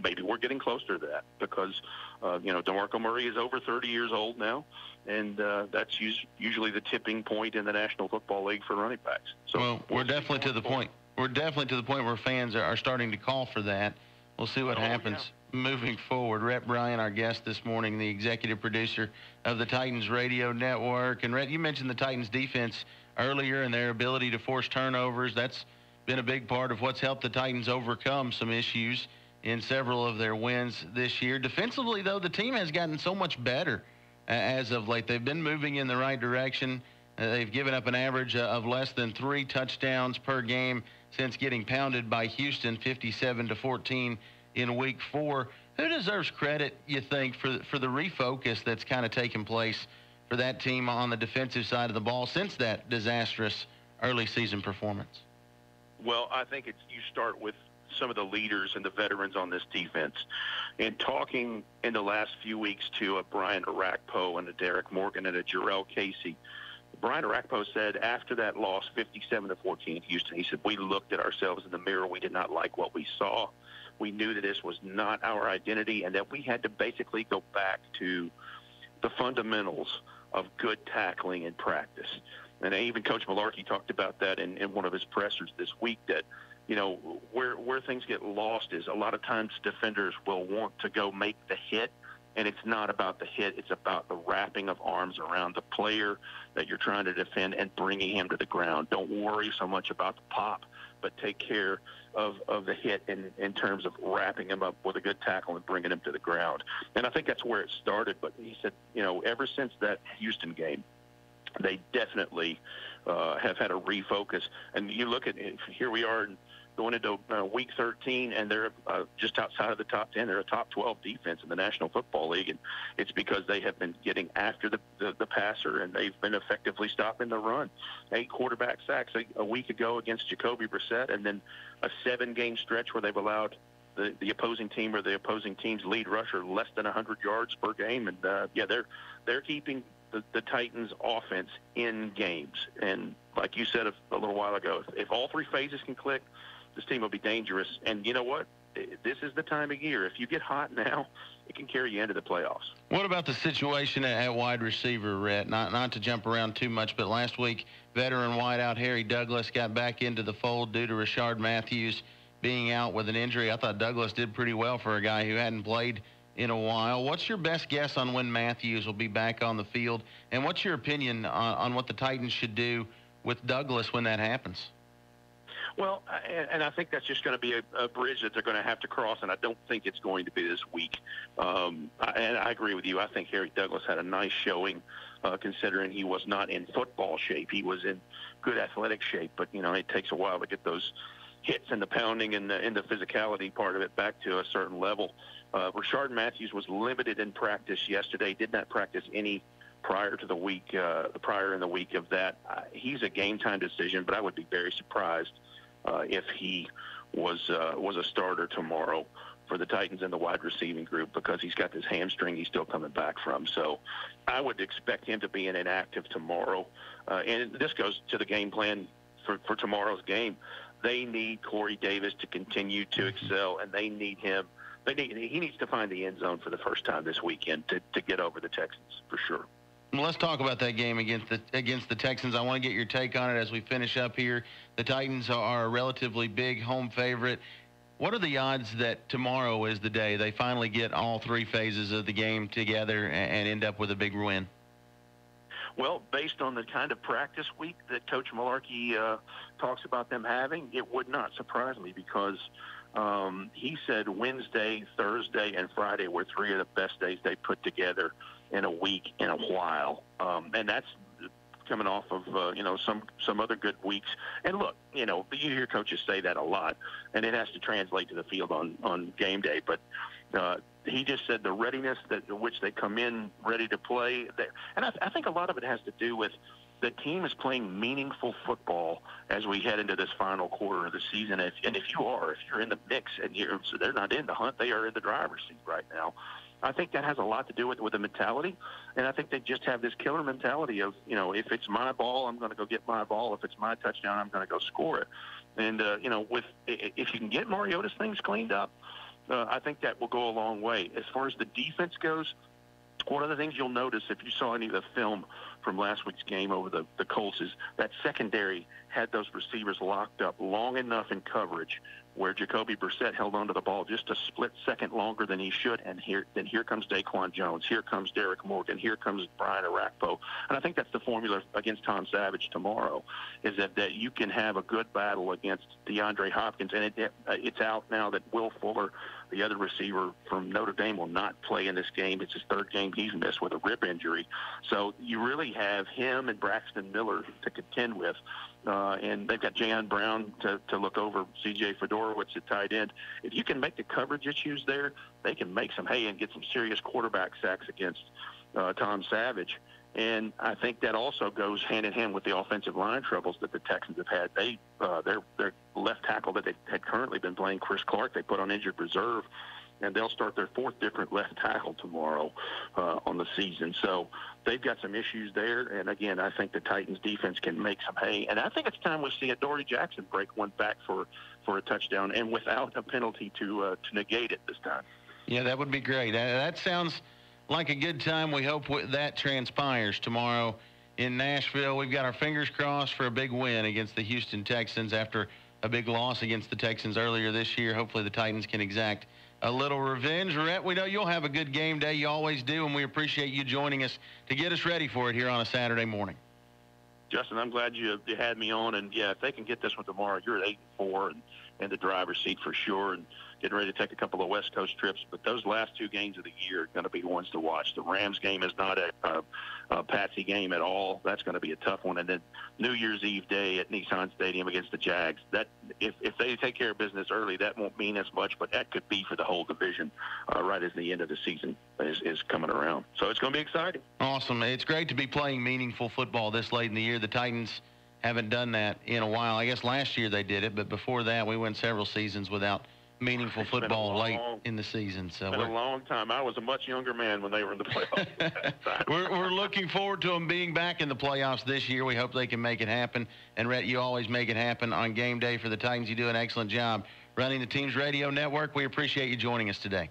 maybe we're getting closer to that because DeMarco Murray is over 30 years old now, and that's usually the tipping point in the National Football League for running backs. So we're definitely to the point. We're definitely to the point where fans are starting to call for that. We'll see what happens moving forward. Rhett Bryan, our guest this morning, the executive producer of the Titans Radio Network. And Rhett, you mentioned the Titans defense earlier and their ability to force turnovers. That's been a big part of what's helped the Titans overcome some issues in several of their wins this year. Defensively, though, the team has gotten so much better as of late. They've been moving in the right direction. They've given up an average of less than 3 touchdowns per game since getting pounded by Houston 57-14 in Week 4. Who deserves credit, you think, for the refocus that's kind of taken place for that team on the defensive side of the ball since that disastrous early season performance? Well, I think you start with some of the leaders and the veterans on this defense. And talking in the last few weeks to a Brian Arakpo and a Derek Morgan and a Jarrell Casey, Brian Arakpo said after that loss, 57-14 in Houston, he said, we looked at ourselves in the mirror. We did not like what we saw. We knew that this was not our identity and that we had to basically go back to the fundamentals of good tackling in practice. And even Coach Malarkey talked about that in one of his pressers this week, that, you know, where things get lost is a lot of times defenders will want to go make the hit, and it's not about the hit. It's about the wrapping of arms around the player that you're trying to defend and bringing him to the ground. Don't worry so much about the pop, but take care of the hit in terms of wrapping him up with a good tackle and bringing him to the ground. And I think that's where it started. But he said, you know, ever since that Houston game, they definitely have had a refocus. And you look at it, here we are going into Week 13, and they're just outside of the top 10. They're a top 12 defense in the National Football League, and it's because they have been getting after the passer, and they've been effectively stopping the run. 8 quarterback sacks a week ago against Jacoby Brissett, and then a 7-game stretch where they've allowed the opposing team or the opposing team's lead rusher less than 100 yards per game. And, they're keeping the Titans' offense in games. And like you said a little while ago, if all 3 phases can click, this team will be dangerous. And you know what? This is the time of year. If you get hot now, it can carry you into the playoffs. What about the situation at wide receiver, Rhett? Not to jump around too much, but last week, veteran wideout Harry Douglas got back into the fold due to Rashard Matthews being out with an injury. I thought Douglas did pretty well for a guy who hadn't played in a while. What's your best guess on when Matthews will be back on the field? And what's your opinion on what the Titans should do with Douglas when that happens? Well, and I think that's just going to be a bridge that they're going to have to cross, and I don't think it's going to be this week. And I agree with you. I think Harry Douglas had a nice showing, considering he was not in football shape. He was in good athletic shape, but, you know, it takes a while to get those hits and the pounding and the physicality part of it back to a certain level. Rashard Matthews was limited in practice yesterday, did not practice any prior to the week, prior in the week of that. He's a game-time decision, but I would be very surprised if he was a starter tomorrow for the Titans in the wide receiving group, because he's got this hamstring he's still coming back from. So I would expect him to be inactive tomorrow. And this goes to the game plan for tomorrow's game. They need Corey Davis to continue to excel, and they need him. He needs to find the end zone for the first time this weekend to get over the Texans for sure. Well, let's talk about that game against the Texans. I want to get your take on it as we finish up here. The Titans are a relatively big home favorite. What are the odds that tomorrow is the day they finally get all 3 phases of the game together and end up with a big win? Well, based on the kind of practice week that Coach Malarkey talks about them having, it would not surprise me, because he said Wednesday, Thursday, and Friday were 3 of the best days they put together in a week in a while. And that's coming off of, some other good weeks. And look, you hear coaches say that a lot, and it has to translate to the field on game day. But he just said the readiness which they come in ready to play. And I think a lot of it has to do with the team is playing meaningful football as we head into this final quarter of the season. If you're in the mix and they're not in the hunt, they are in the driver's seat right now. I think that has a lot to do with the mentality, and I think they just have this killer mentality of, if it's my ball, I'm going to go get my ball. If it's my touchdown, I'm going to go score it. And, if you can get Mariota's things cleaned up, I think that will go a long way. As far as the defense goes, one of the things you'll notice if you saw any of the film from last week's game over the Colts is that secondary had those receivers locked up long enough in coverage where Jacoby Brissett held onto the ball just a split second longer than he should, and here comes Daquan Jones, here comes Derek Morgan, here comes Brian Arakpo. And I think that's the formula against Tom Savage tomorrow, is that you can have a good battle against DeAndre Hopkins, and it's out now that Will Fuller, the other receiver from Notre Dame, will not play in this game. It's his third game he's missed with a rib injury. So you really have him and Braxton Miller to contend with. And they've got Jan Brown to look over C.J. Fedorowicz at tight end. If you can make the coverage issues there, they can make some hay and get some serious quarterback sacks against Tom Savage. And I think that also goes hand in hand with the offensive line troubles that the Texans have had. Their left tackle that they had currently been playing, Chris Clark, they put on injured reserve, and they'll start their fourth different left tackle tomorrow on the season. So they've got some issues there. And, again, I think the Titans' defense can make some hay. And I think it's time we see a Dory Jackson break one back for a touchdown and without a penalty to negate it this time. Yeah, that would be great. That sounds like a good time. We hope that transpires tomorrow in Nashville. We've got our fingers crossed for a big win against the Houston Texans after a big loss against the Texans earlier this year. Hopefully the Titans can exact a little revenge. Rhett, we know you'll have a good game day. You always do, and we appreciate you joining us to get us ready for it here on a Saturday morning. Justin, I'm glad you had me on, and, yeah, if they can get this one tomorrow, you're at 8-4 and in the driver's seat for sure, and getting ready to take a couple of West Coast trips. But those last two games of the year are going to be ones to watch. The Rams game is not a patsy game at all. That's going to be a tough one. And then New Year's Eve day at Nissan Stadium against the Jags. That if they take care of business early, that won't mean as much, but that could be for the whole division right as the end of the season is coming around. So it's going to be exciting. Awesome. It's great to be playing meaningful football this late in the year. The Titans haven't done that in a while. I guess last year they did it, but before that we went several seasons without meaningful football late in the season. So it's been a long time. I was a much younger man when they were in the playoffs. We're looking forward to them being back in the playoffs this year. We hope they can make it happen. And, Rhett, you always make it happen on game day for the Titans. You do an excellent job running the team's radio network. We appreciate you joining us today.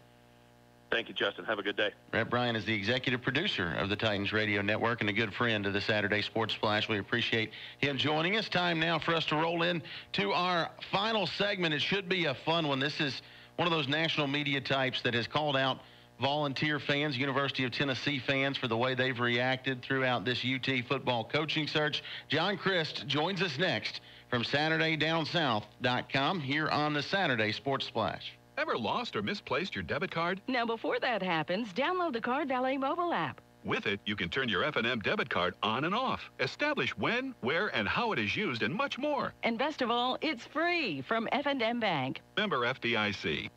Thank you, Justin. Have a good day. Rhett Bryan is the executive producer of the Titans Radio Network and a good friend of the Saturday Sports Splash. We appreciate him joining us. Time now for us to roll in to our final segment. It should be a fun one. This is one of those national media types that has called out volunteer fans, University of Tennessee fans, for the way they've reacted throughout this UT football coaching search. John Christ joins us next from SaturdayDownSouth.com here on the Saturday Sports Splash. Ever lost or misplaced your debit card? Now, before that happens, download the Card Valet mobile app. With it, you can turn your F&M debit card on and off, establish when, where, and how it is used, and much more. And best of all, it's free from F&M Bank. Member FDIC.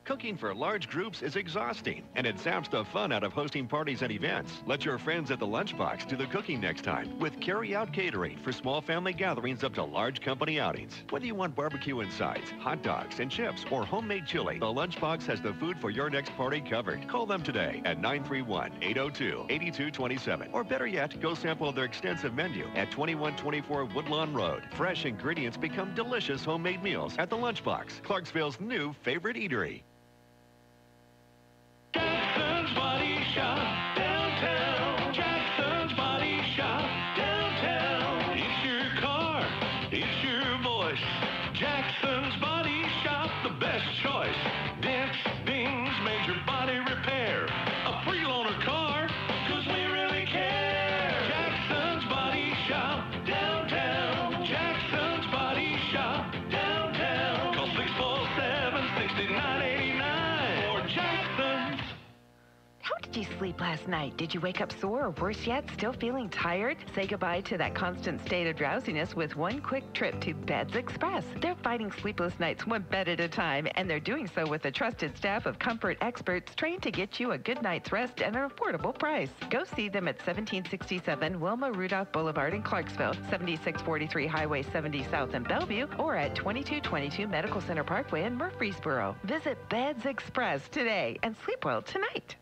Cooking for large groups is exhausting, and it saps the fun out of hosting parties and events. Let your friends at the Lunchbox do the cooking next time with carry-out catering for small family gatherings up to large company outings. Whether you want barbecue and sides, hot dogs and chips, or homemade chili, the Lunchbox has the food for your next party covered. Call them today at 931-802-8227. Or better yet, go sample their extensive menu at 2124 Woodlawn Road. Fresh ingredients become delicious homemade meals at the Lunchbox, Clarksville's new favorite eatery. Jackson's Body Shop downtown. Jackson's Body Shop downtown. It's your car, it's your voice. Jackson's Body Shop, the best choice. Dents, dings, major body repair. A free loaner car, 'cause we really care. Jackson's Body Shop downtown. Jackson's Body Shop downtown. Call 647-6989 or Jackson's. How did you sleep last night? Did you wake up sore or worse yet, still feeling tired? Say goodbye to that constant state of drowsiness with one quick trip to Beds Express. They're fighting sleepless nights one bed at a time, and they're doing so with a trusted staff of comfort experts trained to get you a good night's rest at an affordable price. Go see them at 1767 Wilma Rudolph Boulevard in Clarksville, 7643 Highway 70 South in Bellevue, or at 2222 Medical Center Parkway in Murfreesboro. Visit Beds Express today and sleep well tonight.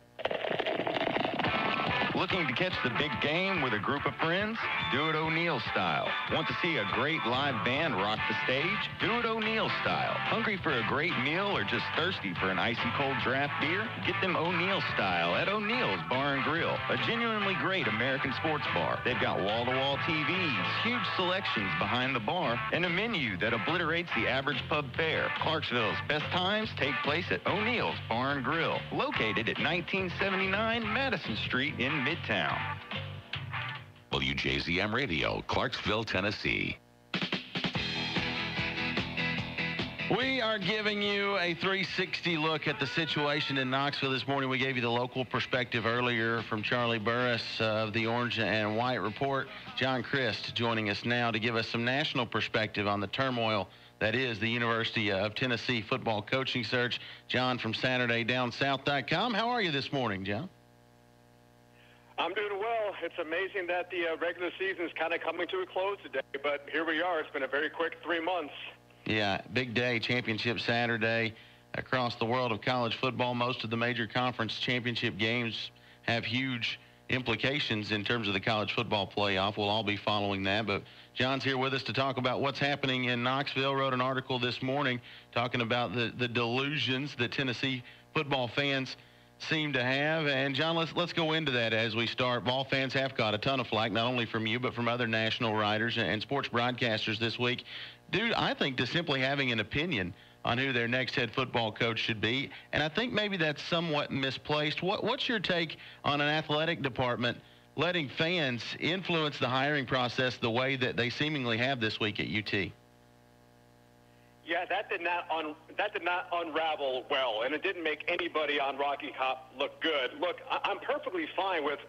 Looking to catch the big game with a group of friends? Do it O'Neill style. Want to see a great live band rock the stage? Do it O'Neill style. Hungry for a great meal or just thirsty for an icy cold draft beer? Get them O'Neill style at O'Neill's Bar and Grill, a genuinely great American sports bar. They've got wall-to-wall TVs, huge selections behind the bar, and a menu that obliterates the average pub fare. Clarksville's best times take place at O'Neill's Bar and Grill, located at 1979 Madison Street in Midtown. WJZM Radio, Clarksville, Tennessee. We are giving you a 360 look at the situation in Knoxville this morning. We gave you the local perspective earlier from Charlie Burris of the Orange and White Report. John Christ joining us now to give us some national perspective on the turmoil that is the University of Tennessee football coaching search. John from SaturdayDownSouth.com. How are you this morning, John? I'm doing well. It's amazing that the regular season is kind of coming to a close today, but here we are. It's been a very quick 3 months. Yeah, big day, championship Saturday across the world of college football. Most of the major conference championship games have huge implications in terms of the college football playoff. We'll all be following that, but John's here with us to talk about what's happening in Knoxville. Wrote an article this morning talking about the delusions that Tennessee football fans seem to have. And John, let's go into that as we start. Ball fans have got a ton of flack, not only from you, but from other national writers and sports broadcasters this week. Dude, I think just simply having an opinion on who their next head football coach should be, and I think maybe that's somewhat misplaced. What's your take on an athletic department letting fans influence the hiring process the way that they seemingly have this week at UT? Yeah, that did not unravel well, and it didn't make anybody on Rocky Top look good. Look, I'm perfectly fine with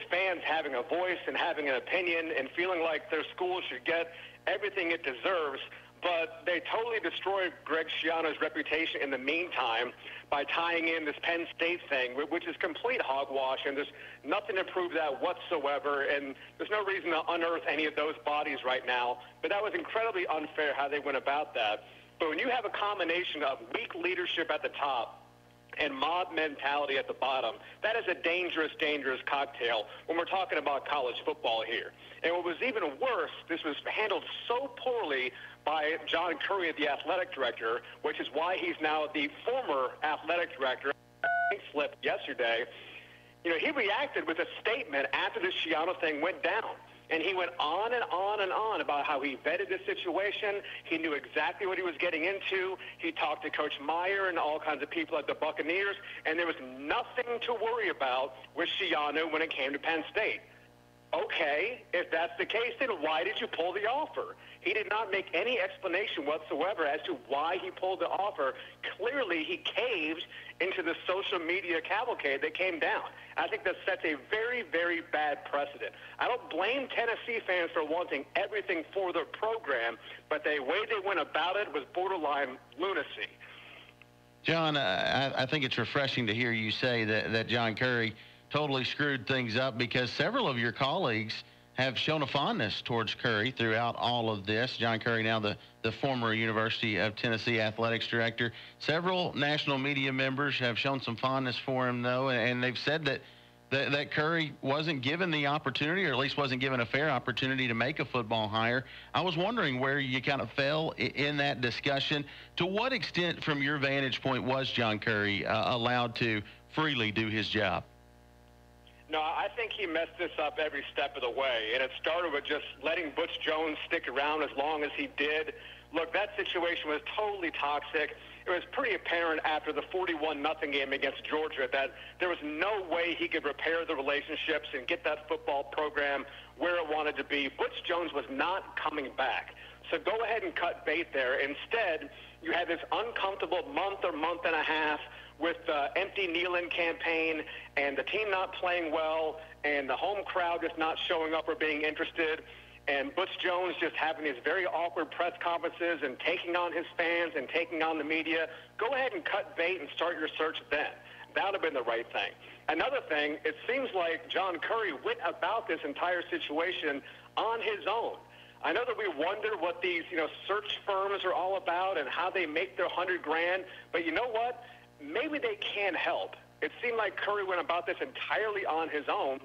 fans having a voice and having an opinion and feeling like their school should get everything it deserves, but they totally destroyed Greg Schiano's reputation in the meantime by tying in this Penn State thing, which is complete hogwash, and there's nothing to prove that whatsoever, and there's no reason to unearth any of those bodies right now. But that was incredibly unfair how they went about that. But when you have a combination of weak leadership at the top and mob mentality at the bottom, that is a dangerous, dangerous cocktail when we're talking about college football here. And what was even worse, this was handled so poorly by John Currie, the athletic director, which is why he's now the former athletic director. Slip yesterday. You know, he reacted with a statement after the Schiano thing went down. And he went on and on and on about how he vetted the situation. He knew exactly what he was getting into. He talked to Coach Meyer and all kinds of people at the Buccaneers, and there was nothing to worry about with Schiano when it came to Penn State. Okay, if that's the case, then why did you pull the offer? He did not make any explanation whatsoever as to why he pulled the offer. Clearly, he caved into the social media cavalcade that came down. I think that sets a very, very bad precedent. I don't blame Tennessee fans for wanting everything for their program, but the way they went about it was borderline lunacy. John, I think it's refreshing to hear you say that John Currie totally screwed things up, because several of your colleagues have shown a fondness towards Currie throughout all of this. John Currie, now the former University of Tennessee athletics director. Several national media members have shown some fondness for him, though, and they've said that Currie wasn't given the opportunity, or at least wasn't given a fair opportunity to make a football hire. I was wondering where you kind of fell in that discussion. To what extent, from your vantage point, was John Currie allowed to freely do his job? No, I think he messed this up every step of the way, and it started with just letting Butch Jones stick around as long as he did. Look, that situation was totally toxic. It was pretty apparent after the 41-0 game against Georgia that there was no way he could repair the relationships and get that football program where it wanted to be. Butch Jones was not coming back. So go ahead and cut bait there. Instead, you had this uncomfortable month or month and a half with the empty kneel-in campaign and the team not playing well and the home crowd just not showing up or being interested, and Butch Jones just having these very awkward press conferences and taking on his fans and taking on the media. Go ahead and cut bait and start your search then. That would have been the right thing. Another thing, it seems like John Currie went about this entire situation on his own. I know that we wonder what these, search firms are all about and how they make their $100,000, but you know what? Maybe they can help. It seemed like Currie went about this entirely on his own,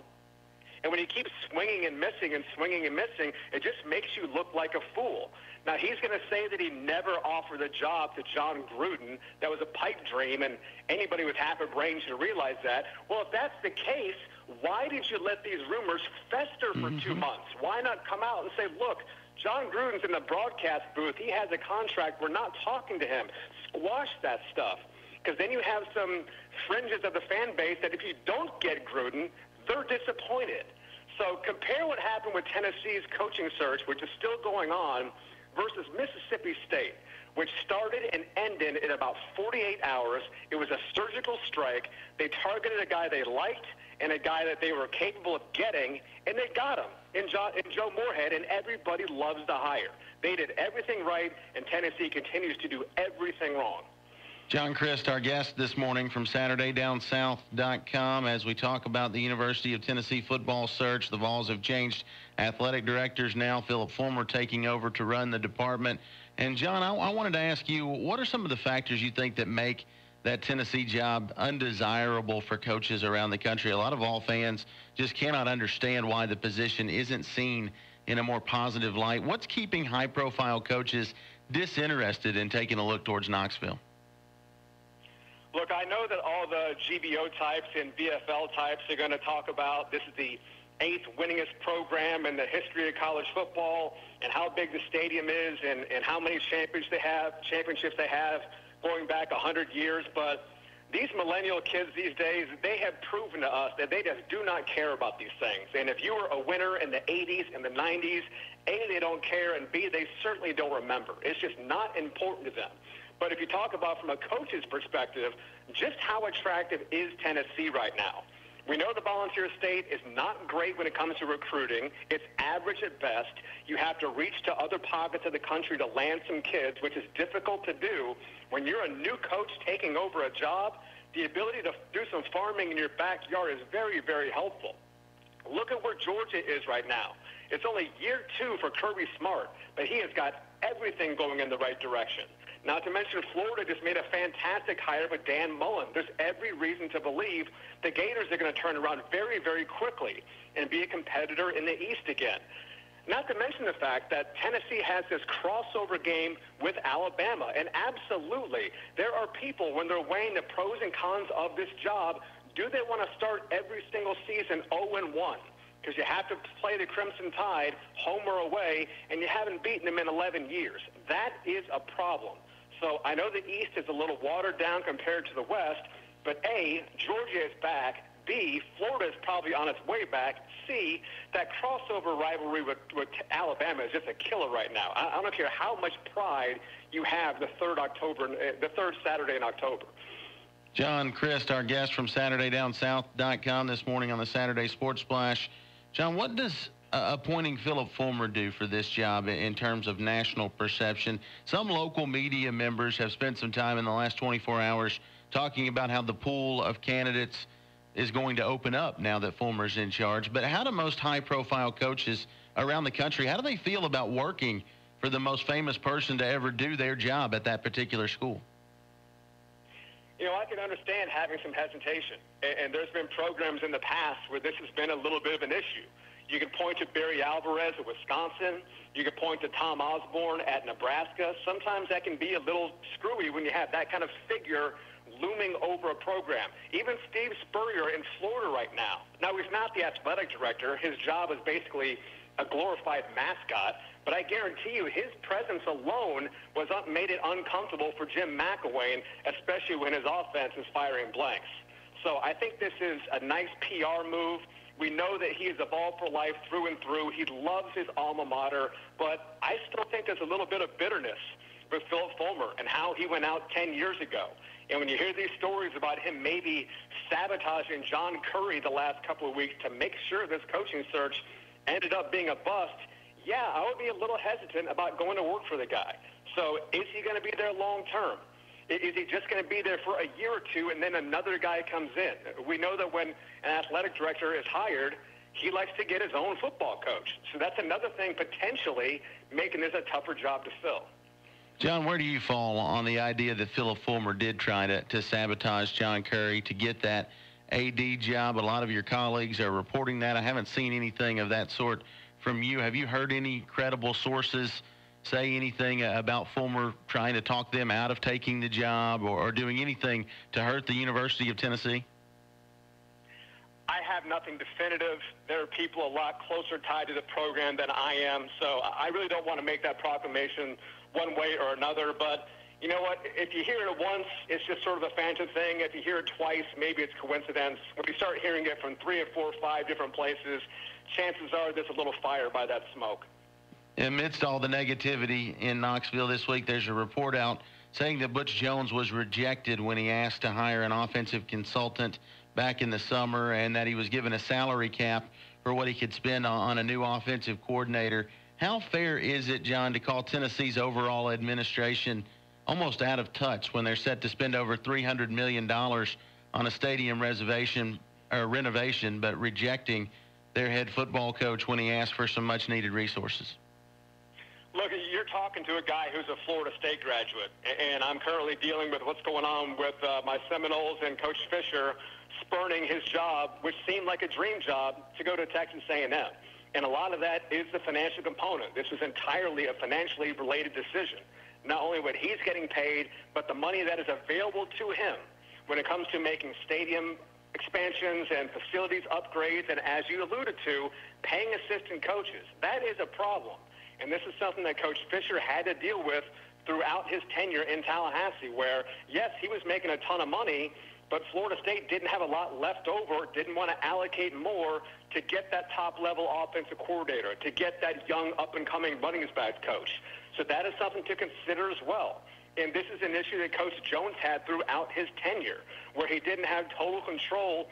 And when he keeps swinging and missing and swinging and missing, it just makes you look like a fool. Now, he's going to say that he never offered a job to John Gruden. That was a pipe dream, and anybody with half a brain should realize that. Well, if that's the case, why did you let these rumors fester for 2 months? Why not come out and say, look, John Gruden's in the broadcast booth. He has a contract. We're not talking to him. Squash that stuff. Because then you have some fringes of the fan base that if you don't get Gruden, they're disappointed. So compare what happened with Tennessee's coaching search, which is still going on, versus Mississippi State, which started and ended in about 48 hours. It was a surgical strike. They targeted a guy they liked and a guy that they were capable of getting, and they got him in Joe Moorhead, and everybody loves the hire. They did everything right, and Tennessee continues to do everything wrong. John Christ, our guest this morning from SaturdayDownSouth.com, as we talk about the University of Tennessee football search. The Vols have changed athletic directors now. Philip Fulmer taking over to run the department. And, John, I wanted to ask you, what are some of the factors you think that make that Tennessee job undesirable for coaches around the country? A lot of Vol fans just cannot understand why the position isn't seen in a more positive light. What's keeping high-profile coaches disinterested in taking a look towards Knoxville? Look, I know that all the GBO types and BFL types are going to talk about this is the 8th winningest program in the history of college football and how big the stadium is and how many championships they have going back 100 years. But these millennial kids these days, they have proven to us that they just do not care about these things. And if you were a winner in the 80s and the 90s, A, they don't care, and B, they certainly don't remember. It's just not important to them. But if you talk about from a coach's perspective, just how attractive is Tennessee right now? We know the Volunteer State is not great when it comes to recruiting. It's average at best. You have to reach to other pockets of the country to land some kids, which is difficult to do. When you're a new coach taking over a job, the ability to do some farming in your backyard is very, very helpful. Look at where Georgia is right now. It's only year 2 for Kirby Smart, but he has got everything going in the right direction. Not to mention Florida just made a fantastic hire with Dan Mullen. There's every reason to believe the Gators are going to turn around very, very quickly and be a competitor in the East again. Not to mention the fact that Tennessee has this crossover game with Alabama. And absolutely, there are people, when they're weighing the pros and cons of this job, do they want to start every single season 0-1? Because you have to play the Crimson Tide home or away, and you haven't beaten them in 11 years. That is a problem. So I know the East is a little watered down compared to the West, but A, Georgia is back. B, Florida is probably on its way back. C, that crossover rivalry with Alabama is just a killer right now. I don't care how much pride you have the third Saturday in October. John Christ, our guest from SaturdayDownSouth.com this morning on the Saturday Sports Splash. John, what does appointing Philip Fulmer do for this job in terms of national perception? Some local media members have spent some time in the last 24 hours talking about how the pool of candidates is going to open up now that Fulmer's in charge. But how do most high-profile coaches around the country, how do they feel about working for the most famous person to ever do their job at that particular school? You know, I can understand having some hesitation. And there's been programs in the past where this has been a little bit of an issue. You can point to Barry Alvarez at Wisconsin. You can point to Tom Osborne at Nebraska. Sometimes that can be a little screwy when you have that kind of figure looming over a program. Even Steve Spurrier in Florida right now. Now, he's not the athletic director. His job is basically a glorified mascot. But I guarantee you his presence alone made it uncomfortable for Jim McElwain, especially when his offense is firing blanks. So I think this is a nice PR move. We know that he is a Vol for life through and through. He loves his alma mater, but I still think there's a little bit of bitterness with Philip Fulmer and how he went out 10 years ago. And when you hear these stories about him maybe sabotaging John Curry the last couple of weeks to make sure this coaching search ended up being a bust, yeah, I would be a little hesitant about going to work for the guy. So is he going to be there long term? Is he just going to be there for a year or two and then another guy comes in? We know that when an athletic director is hired, he likes to get his own football coach. So that's another thing potentially making this a tougher job to fill. John, where do you fall on the idea that Philip Fulmer did try to sabotage John Curry to get that AD job. A lot of your colleagues are reporting that. I haven't seen anything of that sort from you. Have you heard any credible sources say anything about Fulmer trying to talk them out of taking the job or doing anything to hurt the University of Tennessee? I have nothing definitive. There are people a lot closer tied to the program than I am, so I really don't want to make that proclamation one way or another. But you know what? If you hear it once, it's just sort of a phantom thing. If you hear it twice, maybe it's coincidence. When you start hearing it from 3 or 4 or 5 different places, chances are there's a little fire by that smoke. Amidst all the negativity in Knoxville this week, there's a report out saying that Butch Jones was rejected when he asked to hire an offensive consultant back in the summer, and that he was given a salary cap for what he could spend on a new offensive coordinator. How fair is it, John, to call Tennessee's overall administration almost out of touch when they're set to spend over $300 million on a stadium renovation, but rejecting their head football coach when he asked for some much-needed resources? Look, you're talking to a guy who's a Florida State graduate, and I'm currently dealing with what's going on with my Seminoles and Coach Fisher spurning his job, which seemed like a dream job, to go to Texas A&M. And a lot of that is the financial component. This is entirely a financially related decision. Not only what he's getting paid, but the money that is available to him when it comes to making stadium expansions and facilities upgrades, and as you alluded to, paying assistant coaches. That is a problem. And this is something that Coach Fisher had to deal with throughout his tenure in Tallahassee, where, yes, he was making a ton of money, but Florida State didn't have a lot left over, didn't want to allocate more to get that top-level offensive coordinator, to get that young up-and-coming running back coach. So that is something to consider as well. And this is an issue that Coach Jones had throughout his tenure, where he didn't have total control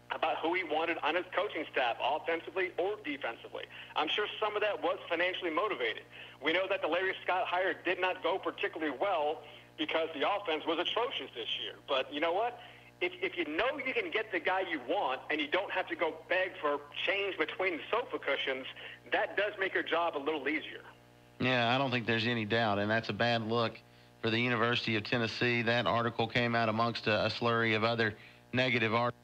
about who he wanted on his coaching staff, offensively or defensively. I'm sure some of that was financially motivated. We know that the Larry Scott hire did not go particularly well because the offense was atrocious this year. But you know what? If you know you can get the guy you want and you don't have to go beg for change between the sofa cushions, that does make your job a little easier. Yeah, I don't think there's any doubt, and that's a bad look for the University of Tennessee. That article came out amongst a slurry of other negative articles.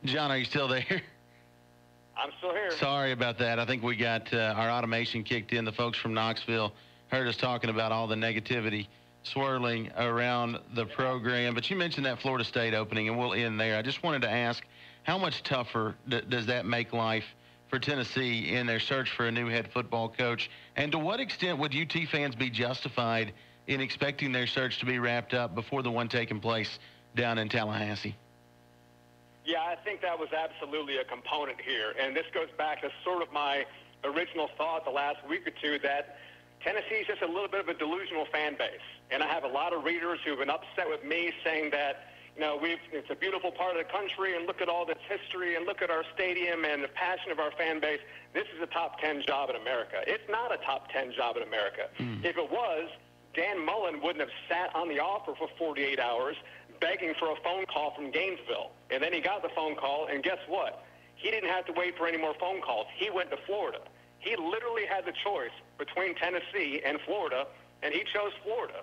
John, are you still there? I'm still here. Sorry about that. I think we got our automation kicked in. The folks from Knoxville heard us talking about all the negativity swirling around the program. But you mentioned that Florida State opening, and we'll end there. I just wanted to ask, how much tougher does that make life for Tennessee in their search for a new head football coach? And to what extent would UT fans be justified in expecting their search to be wrapped up before the one taking place down in Tallahassee? Yeah, I think that was absolutely a component here. And this goes back to sort of my original thought the last week or two that Tennessee is just a little bit of a delusional fan base. And I have a lot of readers who've been upset with me saying that, you know, it's a beautiful part of the country and look at all this history and look at our stadium and the passion of our fan base. This is a top 10 job in America. It's not a top 10 job in America. If it was, Dan Mullen wouldn't have sat on the offer for 48 hours begging for a phone call from Gainesville. And then he got the phone call, and guess what? He didn't have to wait for any more phone calls. He went to Florida. He literally had the choice between Tennessee and Florida, and he chose Florida.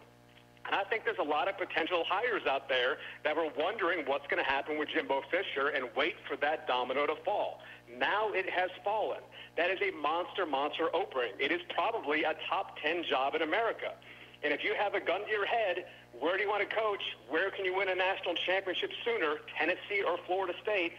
And I think there's a lot of potential hires out there that were wondering what's going to happen with Jimbo Fisher and wait for that domino to fall. Now it has fallen. That is a monster opening. It is probably a top 10 job in America. And if you have a gun to your head, where do you want to coach? Where can you win a national championship sooner, Tennessee or Florida State?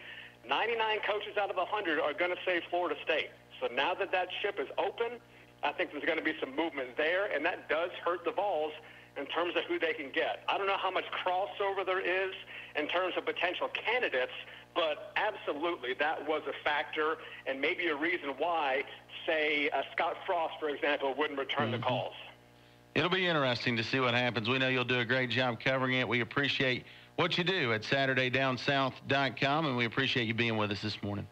99 coaches out of 100 are going to say Florida State. So now that that ship is open, I think there's going to be some movement there, and that does hurt the Vols in terms of who they can get. I don't know how much crossover there is in terms of potential candidates, but absolutely that was a factor and maybe a reason why, say, Scott Frost, for example, wouldn't return the calls. It'll be interesting to see what happens. We know you'll do a great job covering it. We appreciate what you do at SaturdayDownSouth.com, and we appreciate you being with us this morning.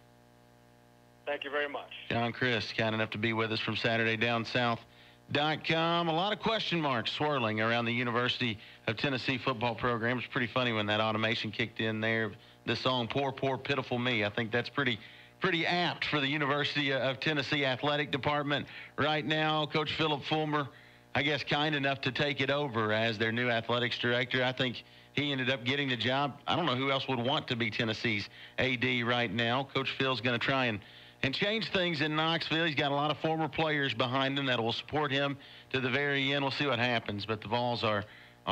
Thank you very much. John Chris, kind enough to be with us from SaturdayDownSouth.com. A lot of question marks swirling around the University of Tennessee football program. It's pretty funny when that automation kicked in there. The song, Poor, Poor, Pitiful Me. I think that's pretty apt for the University of Tennessee Athletic Department right now. Coach Philip Fulmer, I guess, kind enough to take it over as their new athletics director. I think he ended up getting the job. I don't know who else would want to be Tennessee's AD right now. Coach Phil's going to try and change things in Knoxville. He's got a lot of former players behind him that will support him to the very end. We'll see what happens. But the Vols are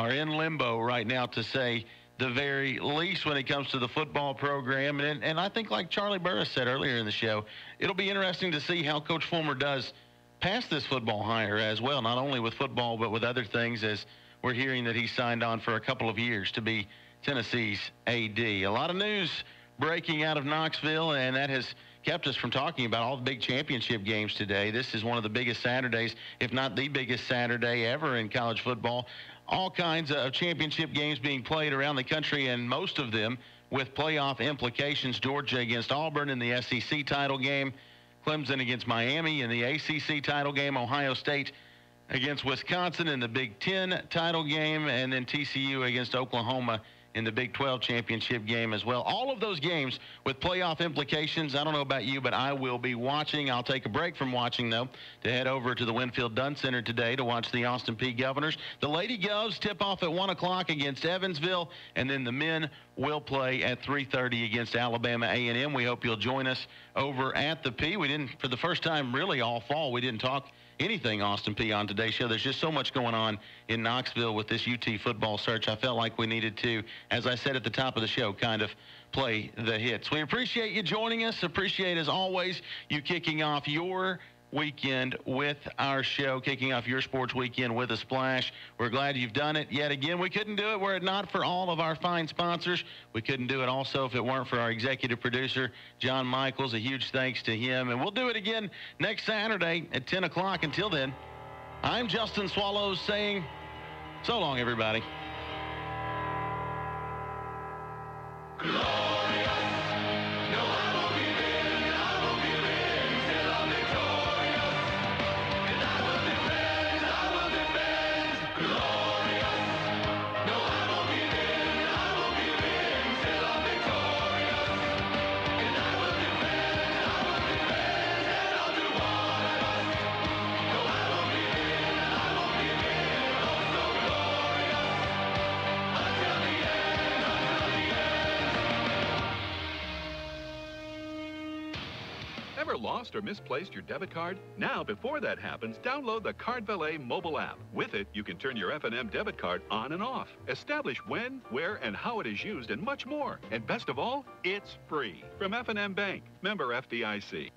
in limbo right now, to say the very least, when it comes to the football program. And I think, like Charlie Burris said earlier in the show, it'll be interesting to see how Coach Fulmer does pass this football hire as well, not only with football but with other things, as we're hearing that he signed on for a couple of years to be Tennessee's AD. A lot of news breaking out of Knoxville, and that has kept us from talking about all the big championship games today. This is one of the biggest Saturdays, if not the biggest Saturday ever in college football. All kinds of championship games being played around the country, and most of them with playoff implications. Georgia against Auburn in the SEC title game, Clemson against Miami in the ACC title game, Ohio State against Wisconsin in the Big Ten title game, and then TCU against Oklahoma in the Big 12 championship game as well. All of those games with playoff implications. I don't know about you, but I will be watching. I'll take a break from watching, though, to head over to the Winfield Dunn Center today to watch the Austin Peay Governors. The Lady Govs tip off at 1 o'clock against Evansville, and then the men will play at 3:30 against Alabama A&M. We hope you'll join us over at the Peay. We didn't, for the first time really all fall, we didn't talk anything Austin Peay on today's show. There's just so much going on in Knoxville with this UT football search. I felt like we needed to, as I said at the top of the show, kind of play the hits. We appreciate you joining us. Appreciate, as always, you kicking off your weekend with our show, kicking off your sports weekend with a splash. We're glad you've done it yet again. We couldn't do it were it not for all of our fine sponsors. We couldn't do it also if it weren't for our executive producer, John Michaels. A huge thanks to him. And we'll do it again next Saturday at 10 o'clock. Until then, I'm Justin Swallows saying so long, everybody. Ever lost or misplaced your debit card? Now, before that happens, download the Card Valet mobile app. With it, you can turn your F&M debit card on and off, establish when, where, and how it is used, and much more. And best of all, it's free. From F&M Bank, member FDIC.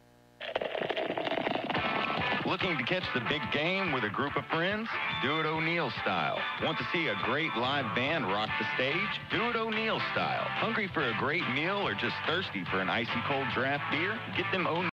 Looking to catch the big game with a group of friends? Do it O'Neill style. Want to see a great live band rock the stage? Do it O'Neill style. Hungry for a great meal or just thirsty for an icy cold draft beer? Get them O'Neill